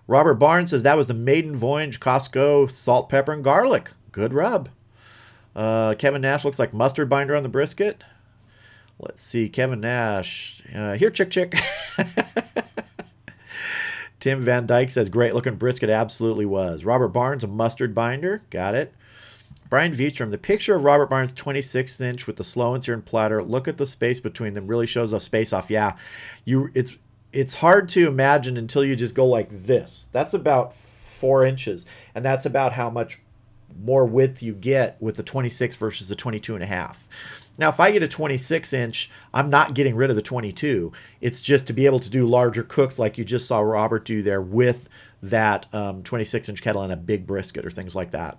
Robert Barnes says that was the Maiden Voyage Costco salt, pepper, and garlic. Good rub. Kevin Nash looks like mustard binder on the brisket. Let's see. Kevin Nash. Here, chick. Tim Van Dyke says great looking brisket. Absolutely was. Robert Barnes, a mustard binder. Got it. Brian Viestrom, the picture of Robert Barnes' 26-inch with the slow and seared platter. Look at the space between them. Really shows a space off. Yeah, it's hard to imagine until you just go like this. That's about 4 inches, and that's about how much more width you get with the 26 versus the 22.5. Now, if I get a 26-inch, I'm not getting rid of the 22. It's just to be able to do larger cooks like you just saw Robert do there with that 26-inch kettle and a big brisket or things like that.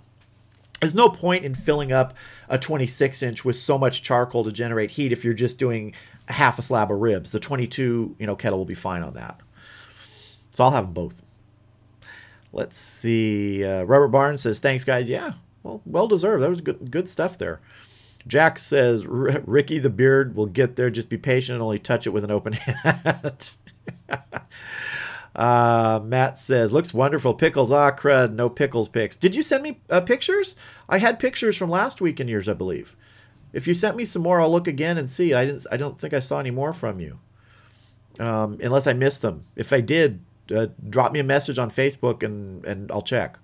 There's no point in filling up a 26-inch with so much charcoal to generate heat if you're just doing half a slab of ribs. The 22, kettle will be fine on that. So I'll have them both. Let's see. Robert Barnes says, thanks, guys. Yeah, well deserved. That was good stuff there. Jack says, Ricky the beard will get there. Just be patient and only touch it with an open hand. Matt says, looks wonderful. Pickles, crud, no pickles pics. Did you send me pictures? I had pictures from last week and yours, I believe. If you sent me some more, I'll look again and see. I don't think I saw any more from you, unless I missed them. If I did, drop me a message on Facebook and I'll check.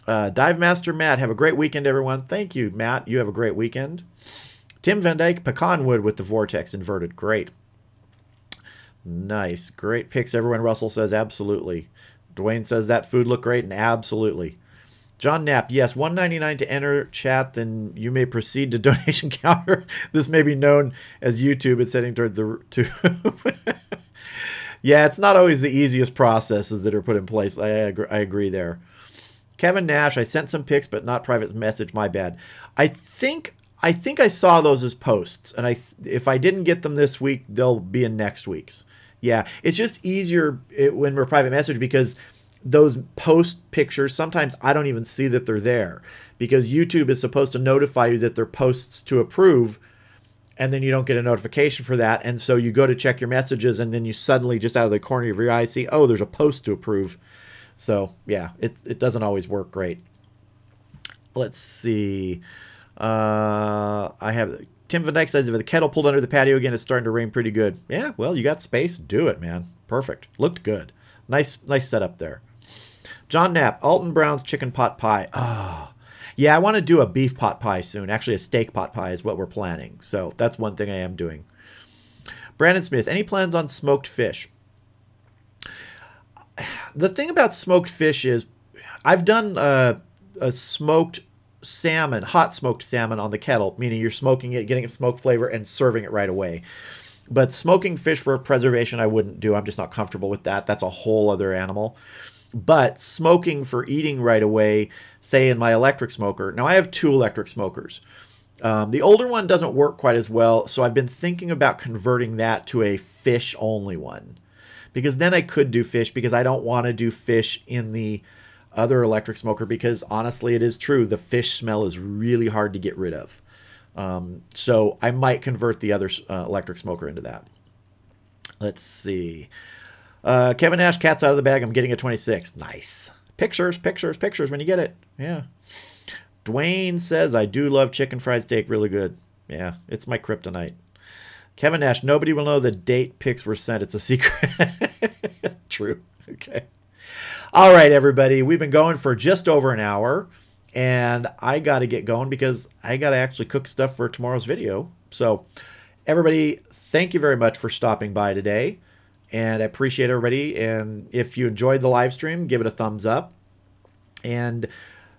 Dive Master Matt, have a great weekend, everyone. Thank you, Matt. You have a great weekend. Tim Van Dyke, pecan wood with the vortex inverted. Great. Nice. Great picks, everyone. Russell says absolutely. Dwayne says that food looked great, and absolutely. John Knapp, yes, $1.99 to enter chat, then you may proceed to donation counter. This may be known as YouTube. It's heading toward the... Yeah, it's not always the easiest processes that are put in place. I agree there. Kevin Nash, I sent some pics, but not private message. My bad. I think I saw those as posts, and if I didn't get them this week, they'll be in next week's. Yeah, it's just easier when we're private message because those post pictures, sometimes I don't even see that they're there because YouTube is supposed to notify you that they're posts to approve, and then you don't get a notification for that. And so you go to check your messages, and then you suddenly, just out of the corner of your eye, see, oh, there's a post to approve. So, yeah, it doesn't always work great. Let's see. I have Tim Van Dyke says, if the kettle pulled under the patio again, it's starting to rain pretty good. Yeah, well, you got space. Do it, man. Perfect. Looked good. Nice setup there. John Knapp, Alton Brown's chicken pot pie. Oh, yeah, I want to do a beef pot pie soon. Actually, a steak pot pie is what we're planning. So that's one thing I am doing. Brandon Smith, any plans on smoked fish? The thing about smoked fish is I've done a smoked salmon, hot smoked salmon on the kettle, meaning you're smoking it, getting a smoked flavor, and serving it right away. But smoking fish for preservation, I wouldn't do. I'm just not comfortable with that. That's a whole other animal. But smoking for eating right away, say in my electric smoker. Now, I have 2 electric smokers. The older one doesn't work quite as well, so I've been thinking about converting that to a fish-only one. Because then I could do fish, because I don't want to do fish in the other electric smoker, because honestly, it is true. The fish smell is really hard to get rid of. So I might convert the other electric smoker into that. Let's see. Kevin Nash, cat's out of the bag. I'm getting a 26. Nice. Pictures, pictures, pictures when you get it. Yeah. Dwayne says, I do love chicken fried steak. Really good. Yeah, it's my kryptonite. Kevin Nash, nobody will know the date pics were sent. It's a secret. True. Okay. All right, everybody. We've been going for just over an hour, and I got to get going because I got to actually cook stuff for tomorrow's video. So, everybody, thank you very much for stopping by today, and I appreciate everybody. And if you enjoyed the live stream, give it a thumbs up. And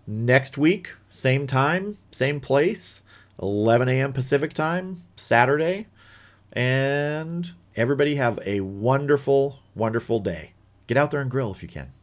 next week, same time, same place, 11 a.m. Pacific time, Saturday. And everybody have a wonderful, wonderful day. Get out there and grill if you can.